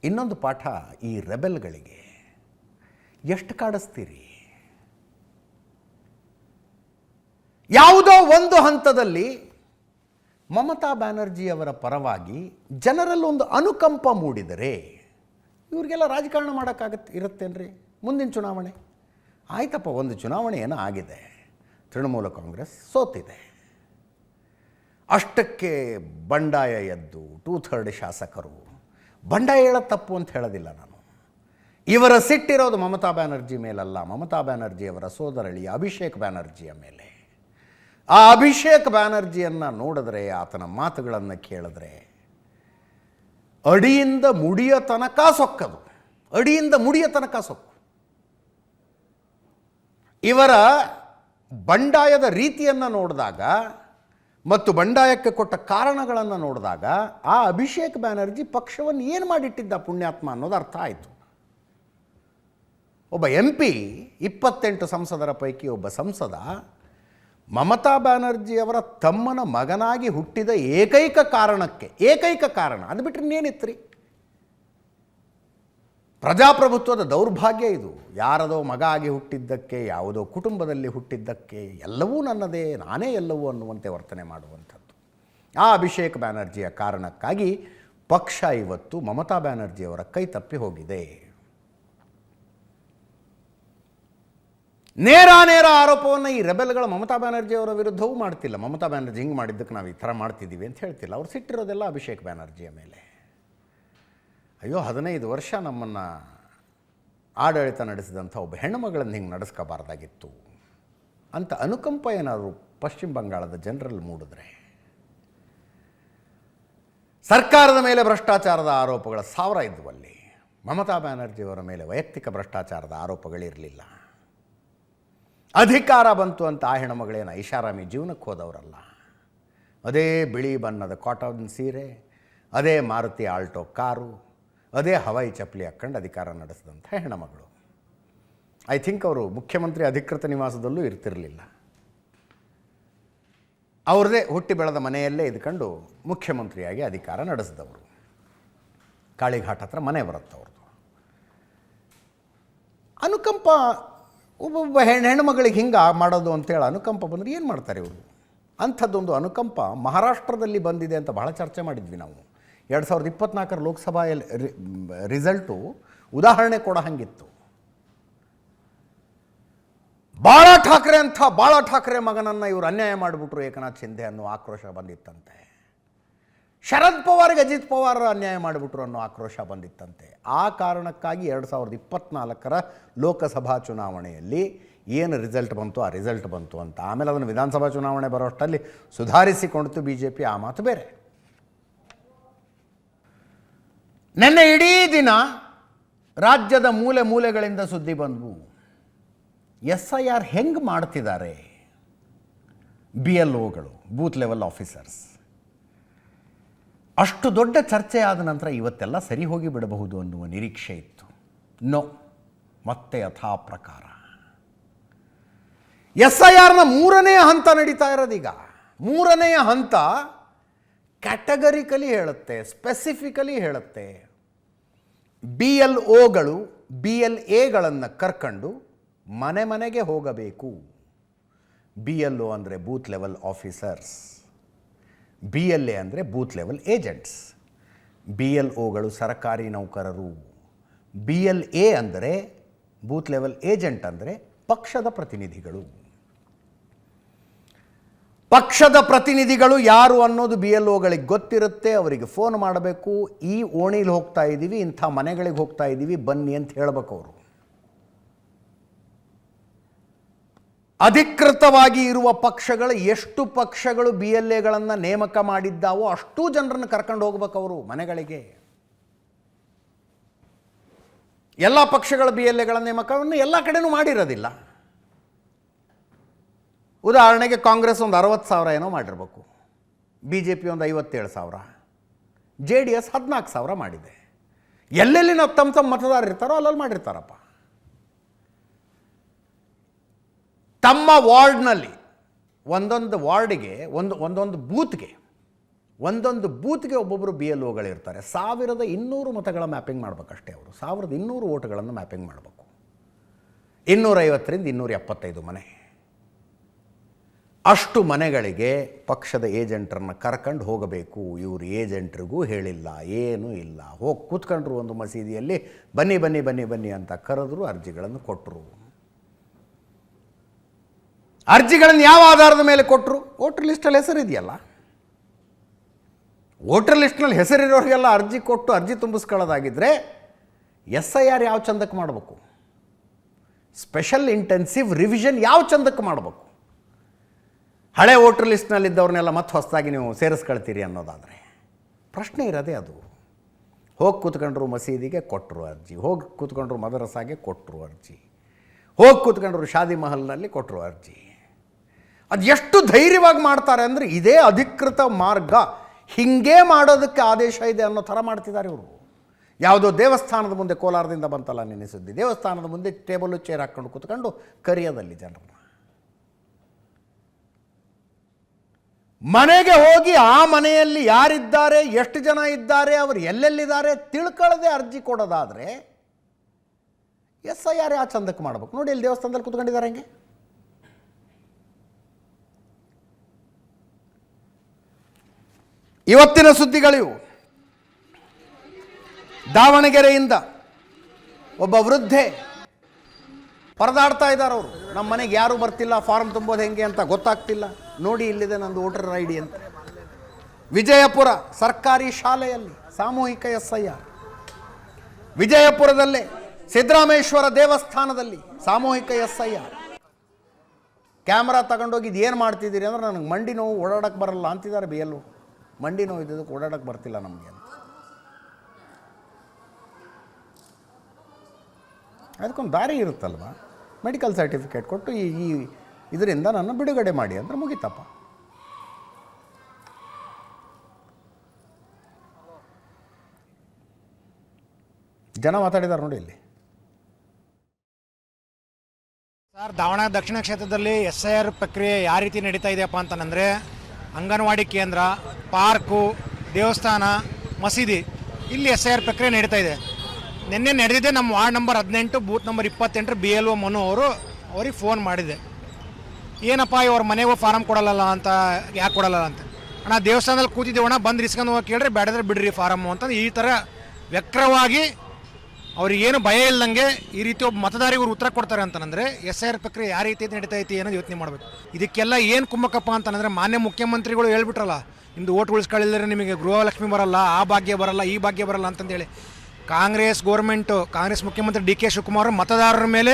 ಇನ್ನೊಂದು ಪಾಠ, ಈ ರೆಬೆಲ್ಗಳಿಗೆ ಎಷ್ಟು ಕಾಡಿಸ್ತೀರಿ? ಯಾವುದೋ ಒಂದು ಹಂತದಲ್ಲಿ ಮಮತಾ ಬ್ಯಾನರ್ಜಿಯವರ ಪರವಾಗಿ ಜನರಲ್ಲೊಂದು ಅನುಕಂಪ ಮೂಡಿದರೆ ಇವ್ರಿಗೆಲ್ಲ ರಾಜಕಾರಣ ಮಾಡೋಕ್ಕಾಗತ್ತೆ ಇರುತ್ತೇನ್ರಿ? ಮುಂದಿನ ಚುನಾವಣೆ ಆಯ್ತಪ್ಪ, ಒಂದು ಚುನಾವಣೆ ಏನೋ ಆಗಿದೆ, ತೃಣಮೂಲ ಕಾಂಗ್ರೆಸ್ ಸೋತಿದೆ, ಅಷ್ಟಕ್ಕೆ ಬಂಡಾಯ ಎದ್ದು 2/3 ಶಾಸಕರು. ಬಂಡಾಯ ಹೇಳೋದು ತಪ್ಪು ಅಂತ ಹೇಳೋದಿಲ್ಲ ನಾನು. ಇವರ ಸಿಟ್ಟಿರೋದು ಮಮತಾ ಬ್ಯಾನರ್ಜಿ ಮೇಲಲ್ಲ, ಮಮತಾ ಬ್ಯಾನರ್ಜಿಯವರ ಸೋದರಳಿ ಅಭಿಷೇಕ್ ಬ್ಯಾನರ್ಜಿಯ ಮೇಲೆ. ಆ ಅಭಿಷೇಕ್ ಬ್ಯಾನರ್ಜಿಯನ್ನು ನೋಡಿದ್ರೆ, ಆತನ ಮಾತುಗಳನ್ನು ಕೇಳಿದ್ರೆ ಅಡಿಯಿಂದ ಮುಡಿಯ ತನಕ ಸೊಕ್ಕದು, ಅಡಿಯಿಂದ ಮುಡಿಯ ತನಕ ಸೊಕ್ಕು. ಇವರ ಬಂಡಾಯದ ರೀತಿಯನ್ನು ನೋಡಿದಾಗ ಮತ್ತು ಬಂಡಾಯಕ್ಕೆ ಕೊಟ್ಟ ಕಾರಣಗಳನ್ನು ನೋಡಿದಾಗ ಆ ಅಭಿಷೇಕ್ ಬ್ಯಾನರ್ಜಿ ಪಕ್ಷವನ್ನು ಏನು ಮಾಡಿಟ್ಟಿದ್ದ ಪುಣ್ಯಾತ್ಮ ಅನ್ನೋದು ಅರ್ಥ ಆಯಿತು. ಒಬ್ಬ MP, 28 ಸಂಸದರ ಪೈಕಿ ಒಬ್ಬ ಸಂಸದ, ಮಮತಾ ಬ್ಯಾನರ್ಜಿಯವರ ತಮ್ಮನ ಮಗನಾಗಿ ಹುಟ್ಟಿದ ಏಕೈಕ ಕಾರಣ, ಅದು ಬಿಟ್ಟರೆ ಇನ್ನೇನಿತ್ತು ರೀ? ಪ್ರಜಾಪ್ರಭುತ್ವದ ದೌರ್ಭಾಗ್ಯ ಇದು. ಯಾರದೋ ಮಗ ಆಗಿ ಹುಟ್ಟಿದ್ದಕ್ಕೆ, ಯಾವುದೋ ಕುಟುಂಬದಲ್ಲಿ ಹುಟ್ಟಿದ್ದಕ್ಕೆ ಎಲ್ಲವೂ ನನ್ನದೇ, ನಾನೇ ಎಲ್ಲವೂ ಅನ್ನುವಂತೆ ವರ್ತನೆ ಮಾಡುವಂಥದ್ದು. ಆ ಅಭಿಷೇಕ್ ಬ್ಯಾನರ್ಜಿಯ ಕಾರಣಕ್ಕಾಗಿ ಪಕ್ಷ ಇವತ್ತು ಮಮತಾ ಬ್ಯಾನರ್ಜಿಯವರ ಕೈ ತಪ್ಪಿ ಹೋಗಿದೆ. ನೇರ ಆರೋಪವನ್ನು ಈ ರೆಬೆಲ್ಗಳ ಮಮತಾ ಬ್ಯಾನರ್ಜಿಯವರ ವಿರುದ್ಧವೂ ಮಾಡ್ತಿಲ್ಲ. ಮಮತಾ ಬ್ಯಾನರ್ಜಿ ಹಿಂಗೆ ಮಾಡಿದ್ದಕ್ಕೆ ನಾವು ಈ ಥರ ಮಾಡ್ತಿದ್ದೀವಿ ಅಂತ ಹೇಳ್ತಿಲ್ಲ. ಅವ್ರು ಸಿಟ್ಟಿರೋದೆಲ್ಲ ಅಭಿಷೇಕ್ ಬ್ಯಾನರ್ಜಿಯ ಮೇಲೆ. ಅಯ್ಯೋ, 15 ವರ್ಷ ನಮ್ಮನ್ನು ಆಡಳಿತ ನಡೆಸಿದಂಥ ಒಬ್ಬ ಹೆಣ್ಣುಮಗಳನ್ನು ಹಿಂಗೆ ನಡೆಸ್ಕೋಬಾರ್ದಾಗಿತ್ತು ಅಂತ ಅನುಕಂಪ ಏನಾದರೂ ಪಶ್ಚಿಮ ಬಂಗಾಳದ ಜನರಲ್ಲಿ ಮೂಡಿದ್ರೆ, ಸರ್ಕಾರದ ಮೇಲೆ ಭ್ರಷ್ಟಾಚಾರದ ಆರೋಪಗಳ 1000 ಇದ್ವಲ್ಲಿ, ಮಮತಾ ಬ್ಯಾನರ್ಜಿಯವರ ಮೇಲೆ ವೈಯಕ್ತಿಕ ಭ್ರಷ್ಟಾಚಾರದ ಆರೋಪಗಳಿರಲಿಲ್ಲ. ಅಧಿಕಾರ ಬಂತು ಅಂತ ಆ ಹೆಣ್ಣುಮಗಳೇನು ಐಷಾರಾಮಿ ಜೀವನಕ್ಕೆ ಹೋದವರಲ್ಲ. ಅದೇ ಬಿಳಿ ಬಣ್ಣದ ಕಾಟನ್ ಸೀರೆ, ಅದೇ ಮಾರುತಿ ಆಲ್ಟೋ ಕಾರು, ಅದೇ ಹವಾಯಿ ಚಪ್ಪಲಿ ಹಾಕ್ಕೊಂಡು ಅಧಿಕಾರ ನಡೆಸಿದಂಥ ಹೆಣ್ಣುಮಗಳು. ಐ ಥಿಂಕ್ ಅವರು ಮುಖ್ಯಮಂತ್ರಿ ಅಧಿಕೃತ ನಿವಾಸದಲ್ಲೂ ಇರ್ತಿರಲಿಲ್ಲ. ಅವ್ರದ್ದೇ ಹುಟ್ಟಿ ಬೆಳೆದ ಮನೆಯಲ್ಲೇ ಇದ್ಕೊಂಡು ಮುಖ್ಯಮಂತ್ರಿಯಾಗಿ ಅಧಿಕಾರ ನಡೆಸಿದವರು. ಕಾಳಿಘಾಟ್ ಹತ್ರ ಮನೆ ಬರುತ್ತವ್ರದ್ದು. ಅನುಕಂಪ, ಒಬ್ಬೊಬ್ಬ ಹೆಣ್ಣುಮಗಳಿಗೆ ಹಿಂಗೆ ಮಾಡೋದು ಅಂತೇಳಿ ಅನುಕಂಪ ಬಂದರೆ ಏನು ಮಾಡ್ತಾರೆ ಇವರು? ಅಂಥದ್ದೊಂದು ಅನುಕಂಪ ಮಹಾರಾಷ್ಟ್ರದಲ್ಲಿ ಬಂದಿದೆ ಅಂತ ಬಹಳ ಚರ್ಚೆ ಮಾಡಿದ್ವಿ ನಾವು. 2024 ಲೋಕಸಭಾ ರಿಸಲ್ಟು ಉದಾಹರಣೆ ಕೊಡೋ ಹಂಗಿತ್ತು. ಬಾಳ ಠಾಕ್ರೆ ಮಗನನ್ನು ಇವರು ಅನ್ಯಾಯ ಮಾಡಿಬಿಟ್ರು ಏಕನಾಥ್ ಶಿಂದೆ ಅನ್ನೋ ಆಕ್ರೋಶ ಬಂದಿತ್ತಂತೆ. ಶರದ್ ಪವಾರ್ಗೆ ಅಜಿತ್ ಪವಾರ್ ಅನ್ಯಾಯ ಮಾಡಿಬಿಟ್ರು ಅನ್ನೋ ಆಕ್ರೋಶ ಬಂದಿತ್ತಂತೆ. ಆ ಕಾರಣಕ್ಕಾಗಿ 2024 ಲೋಕಸಭಾ ಚುನಾವಣೆಯಲ್ಲಿ ಏನು ರಿಸಲ್ಟ್ ಬಂತು ಆ ರಿಸಲ್ಟ್ ಬಂತು ಅಂತ. ಆಮೇಲೆ ಅದನ್ನು ವಿಧಾನಸಭಾ ಚುನಾವಣೆ ಬರೋಷ್ಟರಲ್ಲಿ ಸುಧಾರಿಸಿಕೊಂಡಿತು BJP, ಆ ಮಾತು ಬೇರೆ. ನೆನ್ನೆ ಇಡೀ ದಿನ ರಾಜ್ಯದ ಮೂಲೆ ಮೂಲೆಗಳಿಂದ ಸುದ್ದಿ ಬಂದವು. SIR ಹೆಂಗೆ ಮಾಡ್ತಿದ್ದಾರೆ BLOಗಳು, ಬೂತ್ ಲೆವೆಲ್ ಆಫೀಸರ್ಸ್. ಅಷ್ಟು ದೊಡ್ಡ ಚರ್ಚೆ ಆದ ನಂತರ ಇವತ್ತೆಲ್ಲ ಸರಿ ಹೋಗಿ ಬಿಡಬಹುದು ಅನ್ನುವ ನಿರೀಕ್ಷೆ ಇತ್ತು. ನೋ, ಮತ್ತೆ ಯಥಾ ಪ್ರಕಾರ SIRನ 3ನೇ ಹಂತ ನಡೀತಾ ಇರೋದೀಗ. 3ನೇ ಹಂತ ಕ್ಯಾಟಗರಿಕಲಿ ಹೇಳುತ್ತೆ, ಸ್ಪೆಸಿಫಿಕಲಿ ಹೇಳುತ್ತೆ. BLOಗಳು BLAಗಳನ್ನು ಕರ್ಕೊಂಡು ಮನೆ ಮನೆಗೆ ಹೋಗಬೇಕು. BLO ಅಂದರೆ ಬೂತ್ ಲೆವೆಲ್ ಆಫೀಸರ್ಸ್, BLA ಅಂದರೆ ಬೂತ್ ಲೆವೆಲ್ ಏಜೆಂಟ್ಸ್. BLOಗಳು ಸರ್ಕಾರಿ ನೌಕರರು. BLA ಅಂದರೆ ಬೂತ್ ಲೆವೆಲ್ ಏಜೆಂಟ್ ಅಂದರೆ ಪಕ್ಷದ ಪ್ರತಿನಿಧಿಗಳು. ಪಕ್ಷದ ಪ್ರತಿನಿಧಿಗಳು ಯಾರು ಅನ್ನೋದು BLOಗಳಿಗೆ ಗೊತ್ತಿರುತ್ತೆ. ಅವರಿಗೆ ಫೋನ್ ಮಾಡಬೇಕು, ಈ ಓಣಿಲಿ ಹೋಗ್ತಾ ಇದ್ದೀವಿ, ಇಂಥ ಮನೆಗಳಿಗೆ ಹೋಗ್ತಾ ಇದ್ದೀವಿ, ಬನ್ನಿ ಅಂತ ಹೇಳಬೇಕು. ಅವರು ಅಧಿಕೃತವಾಗಿ ಇರುವ ಪಕ್ಷಗಳು ಎಷ್ಟು ಪಕ್ಷಗಳು BLAಗಳನ್ನು ನೇಮಕ ಮಾಡಿದ್ದಾವೋ ಅಷ್ಟೂ ಜನರನ್ನು ಕರ್ಕೊಂಡು ಹೋಗ್ಬೇಕು ಅವರು ಮನೆಗಳಿಗೆ. ಎಲ್ಲ ಪಕ್ಷಗಳ BLAಗಳ ನೇಮಕವನ್ನು ಎಲ್ಲ ಕಡೆನೂ ಮಾಡಿರೋದಿಲ್ಲ. ಉದಾಹರಣೆಗೆ ಕಾಂಗ್ರೆಸ್ ಒಂದು 60,000 ಏನೋ ಮಾಡಿರಬೇಕು, BJP ಒಂದು 57,000, JDS 14,000 ಮಾಡಿದೆ. ಎಲ್ಲೆಲ್ಲಿ ನಾವು ತಮ್ಮ ಮತದಾರರು ಇರ್ತಾರೋ ಅಲ್ಲಲ್ಲಿ ಮಾಡಿರ್ತಾರಪ್ಪ. ತಮ್ಮ ವಾರ್ಡ್ನಲ್ಲಿ ಒಂದೊಂದು ವಾರ್ಡಿಗೆ ಒಂದೊಂದು ಬೂತ್ಗೆ ಒಬ್ಬೊಬ್ಬರು BLOಗಳಿರ್ತಾರೆ. 1200 ಮತಗಳ ಮ್ಯಾಪಿಂಗ್ ಮಾಡಬೇಕಷ್ಟೇ. ಅವರು 1200 ವೋಟ್ಗಳನ್ನು ಮ್ಯಾಪಿಂಗ್ ಮಾಡಬೇಕು. 250ರಿಂದ 275 ಮನೆ. ಅಷ್ಟು ಮನೆಗಳಿಗೆ ಪಕ್ಷದ ಏಜೆಂಟ್ರನ್ನು ಕರ್ಕೊಂಡು ಹೋಗಬೇಕು. ಇವರು ಏಜೆಂಟ್ರಿಗೂ ಹೇಳಿಲ್ಲ, ಏನೂ ಇಲ್ಲ. ಹೋಗಿ ಕೂತ್ಕೊಂಡ್ರು ಒಂದು ಮಸೀದಿಯಲ್ಲಿ, ಬನ್ನಿ ಬನ್ನಿ ಬನ್ನಿ ಬನ್ನಿ ಅಂತ ಕರೆದ್ರು, ಅರ್ಜಿಗಳನ್ನು ಕೊಟ್ಟರು. ಅರ್ಜಿಗಳನ್ನು ಯಾವ ಆಧಾರದ ಮೇಲೆ ಕೊಟ್ಟರು? ವೋಟರ್ ಲಿಸ್ಟಲ್ಲಿ ಹೆಸರಿದೆಯಲ್ಲ, ವೋಟರ್ ಲಿಸ್ಟ್ನಲ್ಲಿ ಹೆಸರಿರೋರಿಗೆಲ್ಲ ಅರ್ಜಿ ಕೊಟ್ಟು ಅರ್ಜಿ ತುಂಬಿಸ್ಕೊಳ್ಳೋದಾಗಿದ್ದರೆ SIR ಯಾವ ಚಂದಕ್ಕೆ ಮಾಡಬೇಕು? ಸ್ಪೆಷಲ್ ಇಂಟೆನ್ಸಿವ್ ರಿವಿಷನ್ ಯಾವ ಚಂದಕ್ಕೆ ಮಾಡಬೇಕು? ಹಳೆ ವೋಟರ್ ಲಿಸ್ಟ್ನಲ್ಲಿದ್ದವ್ರನ್ನೆಲ್ಲ ಮತ್ತೆ ಹೊಸದಾಗಿ ನೀವು ಸೇರಿಸ್ಕೊಳ್ತೀರಿ ಅನ್ನೋದಾದರೆ ಪ್ರಶ್ನೆ ಇರೋದೇ ಅದು. ಹೋಗಿ ಕೂತ್ಕೊಂಡ್ರು ಮಸೀದಿಗೆ, ಕೊಟ್ಟರು ಅರ್ಜಿ. ಹೋಗಿ ಕೂತ್ಕೊಂಡ್ರು ಮದರಸಾಗೆ, ಕೊಟ್ಟರು ಅರ್ಜಿ. ಹೋಗಿ ಕೂತ್ಕೊಂಡ್ರು ಶಾದಿ ಮಹಲ್ನಲ್ಲಿ, ಕೊಟ್ಟರು ಅರ್ಜಿ. ಅದು ಎಷ್ಟು ಧೈರ್ಯವಾಗಿ ಮಾಡ್ತಾರೆ ಅಂದರೆ ಇದೇ ಅಧಿಕೃತ ಮಾರ್ಗ, ಹೀಗೆ ಮಾಡೋದಕ್ಕೆ ಆದೇಶ ಇದೆ ಅನ್ನೋ ಥರ ಮಾಡ್ತಿದ್ದಾರೆ ಇವರು. ಯಾವುದೋ ದೇವಸ್ಥಾನದ ಮುಂದೆ, ಕೋಲಾರದಿಂದ ಬಂತಲ್ಲ ನಿನ್ನೆ ಸುದ್ದಿ, ದೇವಸ್ಥಾನದ ಮುಂದೆ ಟೇಬಲು ಚೇರ್ ಹಾಕ್ಕೊಂಡು ಕೂತ್ಕೊಂಡು ಕರೆಯೋದಲ್ಲಿ ಜನರನ್ನ. ಮನೆಗೆ ಹೋಗಿ ಆ ಮನೆಯಲ್ಲಿ ಯಾರಿದ್ದಾರೆ, ಎಷ್ಟು ಜನ ಇದ್ದಾರೆ, ಅವರು ಎಲ್ಲೆಲ್ಲಿದ್ದಾರೆ ತಿಳ್ಕೊಳ್ಳದೆ ಅರ್ಜಿ ಕೊಡೋದಾದರೆ SIR ಯಾವ ಚಂದಕ್ಕೆ ಮಾಡಬೇಕು? ನೋಡಿ, ಇಲ್ಲಿ ದೇವಸ್ಥಾನದಲ್ಲಿ ಕೂತ್ಕೊಂಡಿದ್ದಾರೆ ಹಂಗೆ. ಇವತ್ತಿನ ಸುದ್ದಿಗಳಿವು. ದಾವಣಗೆರೆಯಿಂದ ಒಬ್ಬ ವೃದ್ಧೆ ಪರದಾಡ್ತಾ ಇದ್ದಾರೆ. ಅವರು, ನಮ್ಮ ಮನೆಗೆ ಯಾರೂ ಬರ್ತಿಲ್ಲ, ಫಾರ್ಮ್ ತುಂಬೋದು ಹೆಂಗೆ ಅಂತ ಗೊತ್ತಾಗ್ತಿಲ್ಲ, ನೋಡಿ ಇಲ್ಲಿದೆ ನಂದು ವೋಟರ್ ID ಅಂತ. ವಿಜಯಪುರ ಸರ್ಕಾರಿ ಶಾಲೆಯಲ್ಲಿ ಸಾಮೂಹಿಕ SIR. ವಿಜಯಪುರದಲ್ಲೇ ಸಿದ್ದರಾಮೇಶ್ವರ ದೇವಸ್ಥಾನದಲ್ಲಿ ಸಾಮೂಹಿಕ SIR. ಕ್ಯಾಮ್ರಾ ತಗೊಂಡೋಗಿ ಇದು ಏನು ಮಾಡ್ತಿದ್ದೀರಿ ಅಂದ್ರೆ, ನನಗೆ ಮಂಡಿ ನೋವು, ಓಡಾಡೋಕ್ಕೆ ಬರಲ್ಲ ಅಂತಿದ್ದಾರೆ BLO. ಮಂಡಿ ನೋವು ಇದ್ದದಕ್ಕೆ ಓಡಾಡೋಕ್ಕೆ ಬರ್ತಿಲ್ಲ ನಮಗೆ ಅಂತ. ಅದಕ್ಕೊಂದು ದಾರಿ ಇರುತ್ತಲ್ವ, ಮೆಡಿಕಲ್ ಸರ್ಟಿಫಿಕೇಟ್ ಕೊಟ್ಟು ಈ ಇದರಿಂದ ನನ್ನ ಬಿಡುಗಡೆ ಮಾಡಿ ಅಂದರೆ ಮುಗಿತಪ್ಪ. ಜನ ಮಾತಾಡಿದ್ದಾರೆ ನೋಡಿ ಇಲ್ಲಿ. ಸರ್, ದಾವಣಗೆರೆ ದಕ್ಷಿಣ ಕ್ಷೇತ್ರದಲ್ಲಿ SIR ಪ್ರಕ್ರಿಯೆ ಯಾವ ರೀತಿ ನಡೀತಾ ಇದೆಯಪ್ಪ ಅಂತಂದರೆ, ಅಂಗನವಾಡಿ ಕೇಂದ್ರ, ಪಾರ್ಕು, ದೇವಸ್ಥಾನ, ಮಸೀದಿ, ಇಲ್ಲಿ SIR ಪ್ರಕ್ರಿಯೆ ನಡೀತಾ ಇದೆ. ನಿನ್ನೆ ನಡೆದಿದೆ ನಮ್ಮ ward number 18 booth number 28 BLO Manu ಅವ್ರಿಗೆ ಫೋನ್ ಮಾಡಿದೆ. ಏನಪ್ಪ ಇವ್ರ ಮನೆಗೂ ಫಾರಮ್ ಕೊಡಲ್ಲ ಅಂತ, ಯಾಕೆ ಕೊಡಲ್ಲ ಅಂತ. ಅಣ್ಣ ದೇವಸ್ಥಾನದಲ್ಲಿ ಕೂತಿದ್ದೀವಣ್ಣ, ಬಂದು ಇಸ್ಕೊಂಡು ಹೋಗಿ ಕೇಳಿದ್ರೆ ಬೇಡದ್ರೆ ಬಿಡ್ರಿ ಫಾರಮ್ಮು ಅಂತಂದು ಈ ಥರ ವ್ಯಕ್ರವಾಗಿ ಅವ್ರಿಗೇನು ಭಯ ಇಲ್ದಂಗೆ ಈ ರೀತಿ ಒಬ್ಬ ಮತದಾರಿಗೆ ಇವ್ರು ಉತ್ತರ ಕೊಡ್ತಾರೆ ಅಂತಂದರೆ SIR ಪ್ರಕ್ರಿಯೆ ಯಾವ ರೀತಿ ನಡೀತಾ ಐತಿ ಅನ್ನೋದು ಯೋಚನೆ ಮಾಡಬೇಕು. ಇದಕ್ಕೆಲ್ಲ ಏನು ಕುಮ್ಮಕ್ಕಪ್ಪ ಅಂತಂದರೆ, ಮಾನ್ಯ ಮುಖ್ಯಮಂತ್ರಿಗಳು ಹೇಳ್ಬಿಟ್ರಲ್ಲ, ನಿಮ್ಮದು ಓಟ್ ಉಳಿಸ್ಕೊಳ್ಳಿಲ್ಲದ್ರೆ ನಿಮಗೆ ಗೃಹಲಕ್ಷ್ಮಿ ಬರಲ್ಲ, ಆ ಭಾಗ್ಯ ಬರಲ್ಲ, ಈ ಭಾಗ್ಯ ಬರಲ್ಲ ಅಂತಂದೇಳಿ. ಕಾಂಗ್ರೆಸ್ ಗೌರ್ಮೆಂಟು, ಕಾಂಗ್ರೆಸ್ ಮುಖ್ಯಮಂತ್ರಿ DK ಶಿವಕುಮಾರ್ ಮತದಾರರ ಮೇಲೆ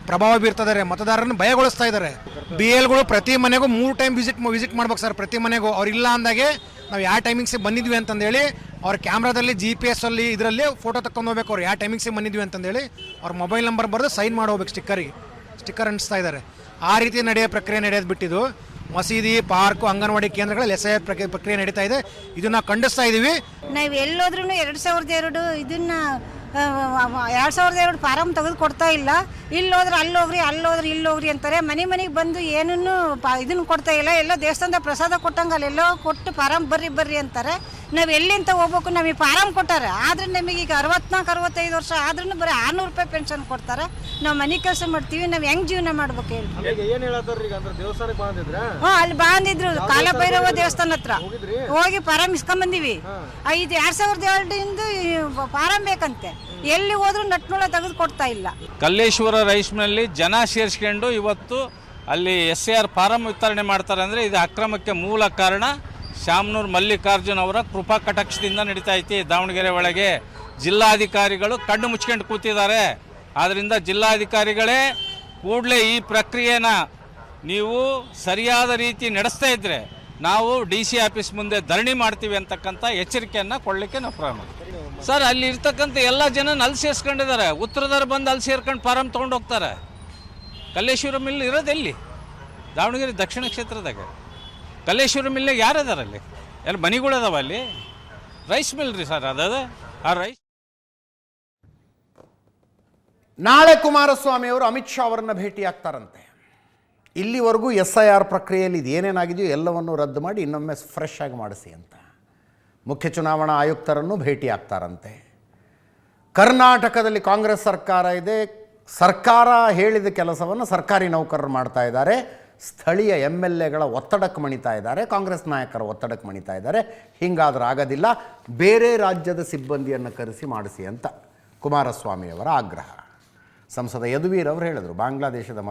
ಪ್ರಭಾವ ಬೀರ್ತಿದ್ದಾರೆ, ಮತದಾರರನ್ನು ಭಯಗೊಳಿಸ್ತಾ ಇದ್ದಾರೆ. BLಗಳು ಪ್ರತಿ ಮನೆಗೂ 3 ಟೈಮ್ ವಿಸಿಟ್ ಮಾಡ್ಬೇಕು ಸರ್, ಪ್ರತಿ ಮನೆಗೂ. ಅವ್ರಿಲ್ಲ ಅಂದಾಗೆ ನಾವು ಯಾವ ಟೈಮಿಂಗ್ಸಿಗೆ ಬಂದಿದ್ವಿ ಅಂತಂದೇಳಿ ಅವ್ರ ಕ್ಯಾಮ್ರಾದಲ್ಲಿ GPS ಅಲ್ಲಿ ಇದರಲ್ಲಿ ಫೋಟೋ ತಗೊಂಡು ಹೋಗ್ಬೇಕು. ಅವ್ರು ಯಾವ ಟೈಮಿಂಗ್ಸಿಗೆ ಬಂದಿದ್ವಿ ಅಂತಂದೇಳಿ ಅವ್ರ ಮೊಬೈಲ್ ನಂಬರ್ ಬರೆದು ಸೈನ್ ಮಾಡಿ ಹೋಗ್ಬೇಕು, ಸ್ಟಿಕ್ಕರ್ ಅಂಟಿಸ್ತಾ ಇದ್ದಾರೆ. ಆ ರೀತಿ ಪ್ರಕ್ರಿಯೆ ನಡೆಯೋದು ಬಿಟ್ಟಿದ್ದು ಮಸೀದಿ, ಪಾರ್ಕು, ಅಂಗನವಾಡಿ ಕೇಂದ್ರಗಳಲ್ಲಿ SIR ಪ್ರಕ್ರಿಯೆ ನಡೀತಾ ಇದೆ. ಇದನ್ನು ಖಂಡಿಸ್ತಾ ಇದ್ದೀವಿ. ನಾವು ಎಲ್ಲೋದ್ರೂ 2002 ಇದನ್ನ 2002 ಫಾರಮ್ ತೆಗೆದು ಕೊಡ್ತಾ ಇಲ್ಲ. ಇಲ್ಲೋದ್ರೆ ಅಲ್ಲೋಗ್ರಿ, ಅಲ್ಲೋದ್ರೆ ಇಲ್ಲೋಗ್ರಿ ಅಂತಾರೆ. ಮನೆಗೆ ಬಂದು ಏನನ್ನು ಇದನ್ನು ಕೊಡ್ತಾ ಇಲ್ಲ. ಎಲ್ಲ ದೇವಸ್ಥಾನದ ಪ್ರಸಾದ ಕೊಟ್ಟಂಗೆ ಅಲ್ಲೆಲ್ಲೋ ಕೊಟ್ಟು ಫಾರಮ್ ಬರ್ರಿ ಅಂತಾರೆ. ನಾವು ಎಲ್ಲಿಂತ ಹೋಗ್ಬೇಕು? ನಮಗೆ ಫಾರಮ್ ಕೊಟ್ಟಾರೆ, ಆದರೆ ನಮಗೆ ಈಗ 64-65 ವರ್ಷ ಆದ್ರೂ ಬರೀ 600 ರೂಪಾಯಿ ಪೆನ್ಷನ್ ಕೊಡ್ತಾರೆ. ನಾವು ಮನೆ ಕೆಲಸ ಮಾಡ್ತೀವಿ, ನಾವು ಹೆಂಗೆ ಜೀವನ ಮಾಡ್ಬೇಕು ಹೇಳಿ? ಅಲ್ಲಿ ಬಂದಿದ್ರು ಕಾಲಭೈರವ ದೇವಸ್ಥಾನ ಹತ್ರ ಹೋಗಿ ಫಾರಮ್ ಇಸ್ಕೊಂಬಂದಿವಿ. 2002 ಫಾರಮ್ ಬೇಕಂತೆ. ಎಲ್ಲಿ ಹೋದ್ರೂ ನಟ್ನೊಳ ತೆಗೆದು ಕೊಡ್ತಾ ಇಲ್ಲ. ಕಲ್ಲೇಶ್ವರ ರೈಸ್ ಮಿಲ್ನಲ್ಲಿ ಜನ ಸೇರಿಸ್ಕೊಂಡು ಇವತ್ತು ಅಲ್ಲಿ SIR ಫಾರಂ ವಿತರಣೆ ಮಾಡ್ತಾರೆ ಅಂದರೆ ಇದು ಅಕ್ರಮಕ್ಕೆ ಮೂಲ ಕಾರಣ ಶಾಮನೂರು ಮಲ್ಲಿಕಾರ್ಜುನ್ ಅವರ ಕೃಪಾ ಕಟಾಕ್ಷದಿಂದ ನಡೀತಾ ಐತಿ. ದಾವಣಗೆರೆ ಒಳಗೆ ಜಿಲ್ಲಾಧಿಕಾರಿಗಳು ಕಣ್ಣು ಮುಚ್ಕೊಂಡು ಕೂತಿದ್ದಾರೆ. ಆದ್ದರಿಂದ ಜಿಲ್ಲಾಧಿಕಾರಿಗಳೇ ಕೂಡಲೇ ಈ ಪ್ರಕ್ರಿಯೆನ ನೀವು ಸರಿಯಾದ ರೀತಿ ನಡೆಸ್ತಾ ಇದ್ದರೆ ನಾವು DC ಆಫೀಸ್ ಮುಂದೆ ಧರಣಿ ಮಾಡ್ತೀವಿ ಅಂತಕ್ಕಂಥ ಎಚ್ಚರಿಕೆಯನ್ನು ಕೊಡಲಿಕ್ಕೆ ನಾವು ಪ್ರಾರಂಭ. ಸರ್, ಅಲ್ಲಿ ಇರ್ತಕ್ಕಂಥ ಎಲ್ಲ ಜನ ಅಲ್ಲಿ ಸೇರಿಸ್ಕೊಂಡಿದ್ದಾರೆ. ಉತ್ತರದವ್ರು ಬಂದು ಅಲ್ಲಿ ಸೇರ್ಕೊಂಡು ಫಾರಮ್ ತೊಗೊಂಡು ಹೋಗ್ತಾರೆ. ಕಲ್ಲೇಶ್ವರ ಮಿಲ್ ಇರೋದೆಲ್ಲಿ? ದಾವಣಗೆರೆ ದಕ್ಷಿಣ ಕ್ಷೇತ್ರದಾಗ ಕಲ್ಲೇಶ್ವರ ಮಿಲ್ನಾಗ ಯಾರು ಅದಾರ? ಅಲ್ಲಿ ಎಲ್ಲ ಮನೆಗಳದಾವ. ಅಲ್ಲಿ ರೈಸ್ ಮಿಲ್ ರೀ ಸರ್, ಅದ ಆ ರೈಸ್. ನಾಳೆ ಕುಮಾರಸ್ವಾಮಿ ಅವರು ಅಮಿತ್ ಶಾ ಅವರನ್ನು ಭೇಟಿ ಆಗ್ತಾರಂತೆ. ಇಲ್ಲಿವರೆಗೂ SIR ಪ್ರಕ್ರಿಯೆಯಲ್ಲಿ ಇದು ಏನೇನಾಗಿದೆಯೋ ಎಲ್ಲವನ್ನು ರದ್ದು ಮಾಡಿ ಇನ್ನೊಮ್ಮೆ ಫ್ರೆಶ್ ಆಗಿ ಮಾಡಿಸಿ ಅಂತ ಮುಖ್ಯ ಚುನಾವಣಾ ಆಯುಕ್ತರನ್ನು ಭೇಟಿ ಆಗ್ತಾರಂತೆ. ಕರ್ನಾಟಕದಲ್ಲಿ ಕಾಂಗ್ರೆಸ್ ಸರ್ಕಾರ ಇದೆ. ಸರ್ಕಾರ ಹೇಳಿದ ಕೆಲಸವನ್ನು ಸರ್ಕಾರಿ ನೌಕರರು ಮಾಡ್ತಾ ಇದ್ದಾರೆ. ಸ್ಥಳೀಯ MLAಗಳ ಒತ್ತಡಕ್ಕೆ ಮಣಿತಾ ಇದ್ದಾರೆ, ಕಾಂಗ್ರೆಸ್ ನಾಯಕರ ಒತ್ತಡಕ್ಕೆ ಮಣಿತಾ ಇದ್ದಾರೆ. ಹೀಗಾದ್ರೆ ಆಗೋದಿಲ್ಲ, ಬೇರೆ ರಾಜ್ಯದ ಸಿಬ್ಬಂದಿಯನ್ನು ಕರೆಸಿ ಮಾಡಿಸಿ ಅಂತ ಕುಮಾರಸ್ವಾಮಿಯವರ ಆಗ್ರಹ. ಸಂಸದ ಯದುವೀರ್ ಅವರು ಹೇಳಿದರು, ಬಾಂಗ್ಲಾದೇಶದ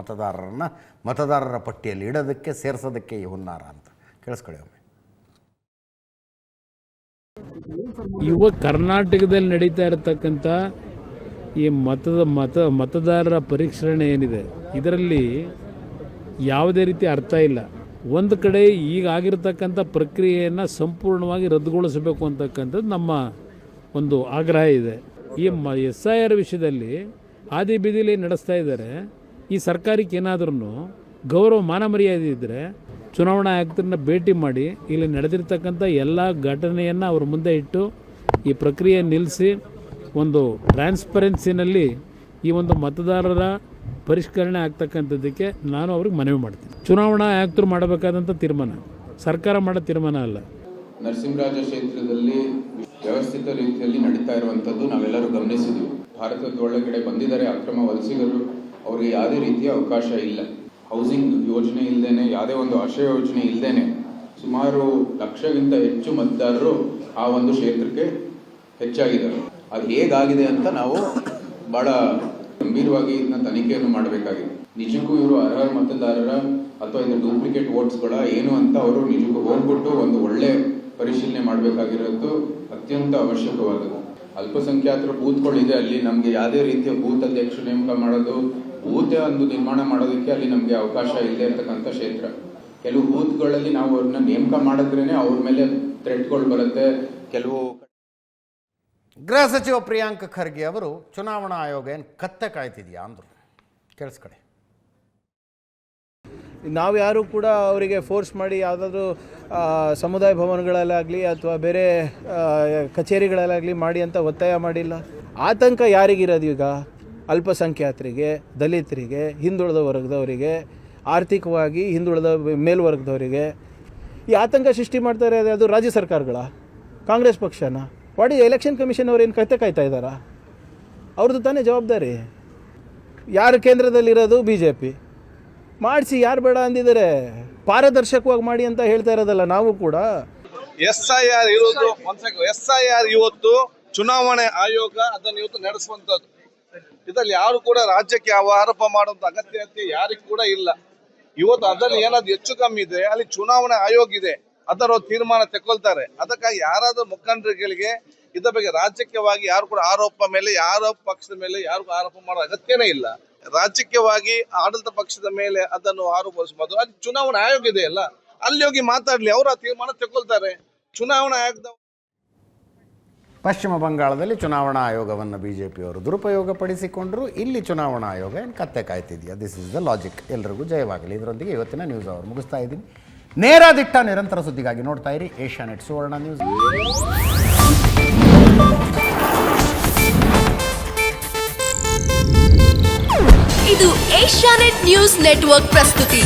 ಮತದಾರರ ಪಟ್ಟಿಯಲ್ಲಿ ಇಡೋದಕ್ಕೆ ಸೇರಿಸೋದಕ್ಕೆ ಈ ಹುನ್ನಾರ ಅಂತ. ಕೇಳಿಸ್ಕೊಳ್ಳಿ ಒಮ್ಮೆ. ಕರ್ನಾಟಕದಲ್ಲಿ ನಡೀತಾ ಇರತಕ್ಕಂಥ ಈ ಮತದಾರರ ಪರಿಷ್ಕರಣೆ ಏನಿದೆ, ಇದರಲ್ಲಿ ಯಾವುದೇ ರೀತಿ ಅರ್ಥ ಇಲ್ಲ. ಒಂದು ಕಡೆ ಈಗ ಆಗಿರತಕ್ಕಂಥ ಪ್ರಕ್ರಿಯೆಯನ್ನು ಸಂಪೂರ್ಣವಾಗಿ ರದ್ದುಗೊಳಿಸಬೇಕು ಅಂತಕ್ಕಂಥದ್ದು ನಮ್ಮ ಒಂದು ಆಗ್ರಹ ಇದೆ. ಈ SIR ವಿಷಯದಲ್ಲಿ ಆದಿ ಬೀದಿಲಿ ನಡೆಸ್ತಾ ಇದ್ದಾರೆ. ಈ ಸರ್ಕಾರಕ್ಕೆ ಏನಾದ್ರೂ ಗೌರವ ಮಾನ ಮರ್ಯಾದೆ ಇದ್ದರೆ ಚುನಾವಣಾ ಆಯುಕ್ತರನ್ನ ಭೇಟಿ ಮಾಡಿ ಇಲ್ಲಿ ನಡೆದಿರ್ತಕ್ಕಂಥ ಎಲ್ಲ ಘಟನೆಯನ್ನು ಅವ್ರ ಮುಂದೆ ಇಟ್ಟು ಈ ಪ್ರಕ್ರಿಯೆ ನಿಲ್ಲಿಸಿ ಒಂದು ಟ್ರಾನ್ಸ್ಪರೆನ್ಸಿನಲ್ಲಿ ಈ ಒಂದು ಮತದಾರರ ಪರಿಷ್ಕರಣೆ ಆಗ್ತಕ್ಕಂಥದ್ದಕ್ಕೆ ನಾನು ಅವ್ರಿಗೆ ಮನವಿ ಮಾಡ್ತೀನಿ. ಚುನಾವಣಾ ಆಯುಕ್ತರು ಮಾಡಬೇಕಾದಂಥ ತೀರ್ಮಾನ, ಸರ್ಕಾರ ಮಾಡೋ ತೀರ್ಮಾನ ಅಲ್ಲ. ನರಸಿಂಹರಾಜ ಕ್ಷೇತ್ರದಲ್ಲಿ ವ್ಯವಸ್ಥಿತ ರೀತಿಯಲ್ಲಿ ನಡೀತಾ ಇರುವಂಥದ್ದು ನಾವೆಲ್ಲರೂ ಗಮನಿಸಿದ್ವಿ. ಭಾರತದ ಒಳಗಡೆ ಬಂದಿದ್ದಾರೆ ಅಕ್ರಮ ವಲಸಿಗರು, ಅವರಿಗೆ ಯಾವುದೇ ರೀತಿಯ ಅವಕಾಶ ಇಲ್ಲ. ಹೌಸಿಂಗ್ ಯೋಜನೆ ಇಲ್ಲದೇನೆ, ಯಾವುದೇ ಒಂದು ಆಶ್ರಯ ಯೋಜನೆ ಇಲ್ಲದೇನೆ ಸುಮಾರು 1 ಲಕ್ಷಕ್ಕಿಂತ ಹೆಚ್ಚು ಮತದಾರರು ಆ ಒಂದು ಕ್ಷೇತ್ರಕ್ಕೆ ಹೆಚ್ಚಾಗಿದ್ದಾರೆ. ಅದು ಹೇಗಾಗಿದೆ ಅಂತ ನಾವು ಬಹಳ ಗಂಭೀರವಾಗಿ ಇದನ್ನ ತನಿಖೆಯನ್ನು ಮಾಡಬೇಕಾಗಿದೆ. ನಿಜಕ್ಕೂ ಇವರು ಅರ್ಹ ಮತದಾರರ ಅಥವಾ ಇದು ಡೂಪ್ಲಿಕೇಟ್ ವೋಟ್ಸ್ಗಳ ಏನು ಅಂತ ಅವರು ನಿಜಕ್ಕೂ ಹೋಗ್ಬಿಟ್ಟು ಒಂದು ಒಳ್ಳೆ ಪರಿಶೀಲನೆ ಮಾಡಬೇಕಾಗಿರೋದು ಅತ್ಯಂತ ಅವಶ್ಯಕವಾದದ್ದು. ಅಲ್ಪಸಂಖ್ಯಾತರ ಬೂತ್ಗಳಿದೆ, ಅಲ್ಲಿ ನಮಗೆ ಯಾವುದೇ ರೀತಿಯ ಬೂತ್ ಅಧ್ಯಕ್ಷ ನೇಮಕ ಮಾಡೋದು, ಬೂತ್ ಒಂದು ನಿರ್ಮಾಣ ಮಾಡೋದಕ್ಕೆ ಅಲ್ಲಿ ನಮಗೆ ಅವಕಾಶ ಇಲ್ಲದೆ ಇರ್ತಕ್ಕಂಥ ಕ್ಷೇತ್ರ. ಕೆಲವು ಬೂತ್ಗಳಲ್ಲಿ ನಾವು ಅವ್ರನ್ನ ನೇಮಕ ಮಾಡಿದ್ರೇನೆ ಅವ್ರ ಮೇಲೆ ಥ್ರೆಟ್ಗಳು ಬರುತ್ತೆ. ಕೆಲವು ಗೃಹ ಸಚಿವ ಪ್ರಿಯಾಂಕ್ ಖರ್ಗೆ ಅವರು ಚುನಾವಣಾ ಆಯೋಗ ಏನು ಕತ್ತೆ ಕಾಯ್ತಿದೆಯಾ ಅಂದರು. ಕೇಳಿಸ್ಕಡೆ. ನಾವು ಯಾರು ಕೂಡ ಅವರಿಗೆ ಫೋರ್ಸ್ ಮಾಡಿ ಯಾವುದಾದ್ರೂ ಸಮುದಾಯ ಭವನಗಳಲ್ಲಾಗಲಿ ಅಥವಾ ಬೇರೆ ಕಚೇರಿಗಳಲ್ಲಾಗಲಿ ಮಾಡಿ ಅಂತ ಒತ್ತಾಯ ಮಾಡಿಲ್ಲ. ಆತಂಕ ಯಾರಿಗಿರೋದು ಈಗ? ಅಲ್ಪಸಂಖ್ಯಾತರಿಗೆ, ದಲಿತರಿಗೆ, ಹಿಂದುಳಿದ ವರ್ಗದವರಿಗೆ, ಆರ್ಥಿಕವಾಗಿ ಹಿಂದುಳಿದ ಮೇಲ್ವರ್ಗದವರಿಗೆ ಈ ಆತಂಕ ಸೃಷ್ಟಿ ಮಾಡ್ತಾರೆ. ಅದು ರಾಜ್ಯ ಸರ್ಕಾರಗಳ, ಕಾಂಗ್ರೆಸ್ ಪಕ್ಷನ, ವಾಡಿ ಎಲೆಕ್ಷನ್ ಕಮಿಷನ್ ಅವ್ರು ಏನು ಕತೆ ಕಾಯ್ತಾ ಇದ್ದಾರಾ? ಅವ್ರದ್ದು ತಾನೇ ಜವಾಬ್ದಾರಿ. ಯಾರು ಕೇಂದ್ರದಲ್ಲಿರೋದು BJP. ಮಾಡಿಸಿ, ಯಾರು ಬೇಡ ಅಂದಿದ್ದಾರೆ? ಪಾರದರ್ಶಕವಾಗಿ ಮಾಡಿ ಅಂತ ಹೇಳ್ತಾ ಇರೋದಲ್ಲ ನಾವು ಕೂಡ. SIR ಇರೋದು SIR ಇವತ್ತು ಚುನಾವಣೆ ಆಯೋಗ ಅದನ್ನು ಇವತ್ತು ನಡೆಸುವಂಥದ್ದು. ಇದರಲ್ಲಿ ಯಾರು ಕೂಡ ರಾಜ್ಯಕ್ಕೆ ಯಾವ ಆರೋಪ ಮಾಡುವಂಥ ಅಗತ್ಯತೆ ಯಾರಿಗೂ ಕೂಡ ಇಲ್ಲ. ಇವತ್ತು ಅದರಲ್ಲಿ ಏನಾದ್ರು ಹೆಚ್ಚು ಕಮ್ಮಿ ಇದೆ, ಅಲ್ಲಿ ಚುನಾವಣೆ ಆಯೋಗ ಇದೆ, ಅದರ ತೀರ್ಮಾನ ತಗೊಳ್ತಾರೆ. ಅದಕ್ಕಾಗಿ ಯಾರಾದ್ರೂ ಮುಖಂಡರುಗಳಿಗೆ ಇದ್ರ ಬಗ್ಗೆ ರಾಜಕೀಯವಾಗಿ ಯಾರು ಕೂಡ ಆರೋಪ ಮೇಲೆ, ಯಾರ ಪಕ್ಷದ ಮೇಲೆ ಯಾರಿಗೂ ಆರೋಪ ಮಾಡೋ ಅಗತ್ಯನೇ ಇಲ್ಲ. ರಾಜಕೀಯವಾಗಿ ಆಡಳಿತ ಪಕ್ಷದ ಮೇಲೆ ಅದನ್ನು ಆರೋಪಿಸಬಹುದು. ಅದು ಚುನಾವಣಾ ಆಯೋಗ ಇದೆ ಅಲ್ಲ, ಅಲ್ಲಿ ಹೋಗಿ ಮಾತಾಡ್ಲಿ, ಅವರ ತೀರ್ಮಾನ ತಗೊಳ್ತಾರೆ. ಚುನಾವಣಾ ಆಯೋಗದ ಪಶ್ಚಿಮ ಬಂಗಾಳದಲ್ಲಿ ಚುನಾವಣಾ ಆಯೋಗವನ್ನು BJPಯವರು ದುರುಪಯೋಗಪಡಿಸಿಕೊಂಡರು. ಇಲ್ಲಿ ಚುನಾವಣಾ ಆಯೋಗ ಏನು ಕತ್ತೆ ಕಾಯ್ತಿದೆಯಾ? This is the logic. ಎಲ್ರಿಗೂ ಜಯವಾಗಲಿ. ಇದರೊಂದಿಗೆ ಇವತ್ತಿನ ನ್ಯೂಸ್ ಅವರ್ ಮುಗಿಸ್ತಾ ಇದ್ದೀನಿ. ನೇರ ದಿಟ್ಟ ನಿರಂತರ ಸುದ್ದಿಗಾಗಿ ನೋಡ್ತಾ ಇರಿ ಏಷ್ಯಾನೆಟ್ ಸುವರ್ಣ ನ್ಯೂಸ್. ಇದು ಏಷ್ಯಾನೆಟ್ ನ್ಯೂಸ್ ನೆಟ್ವರ್ಕ್ ಪ್ರಸ್ತುತಿ.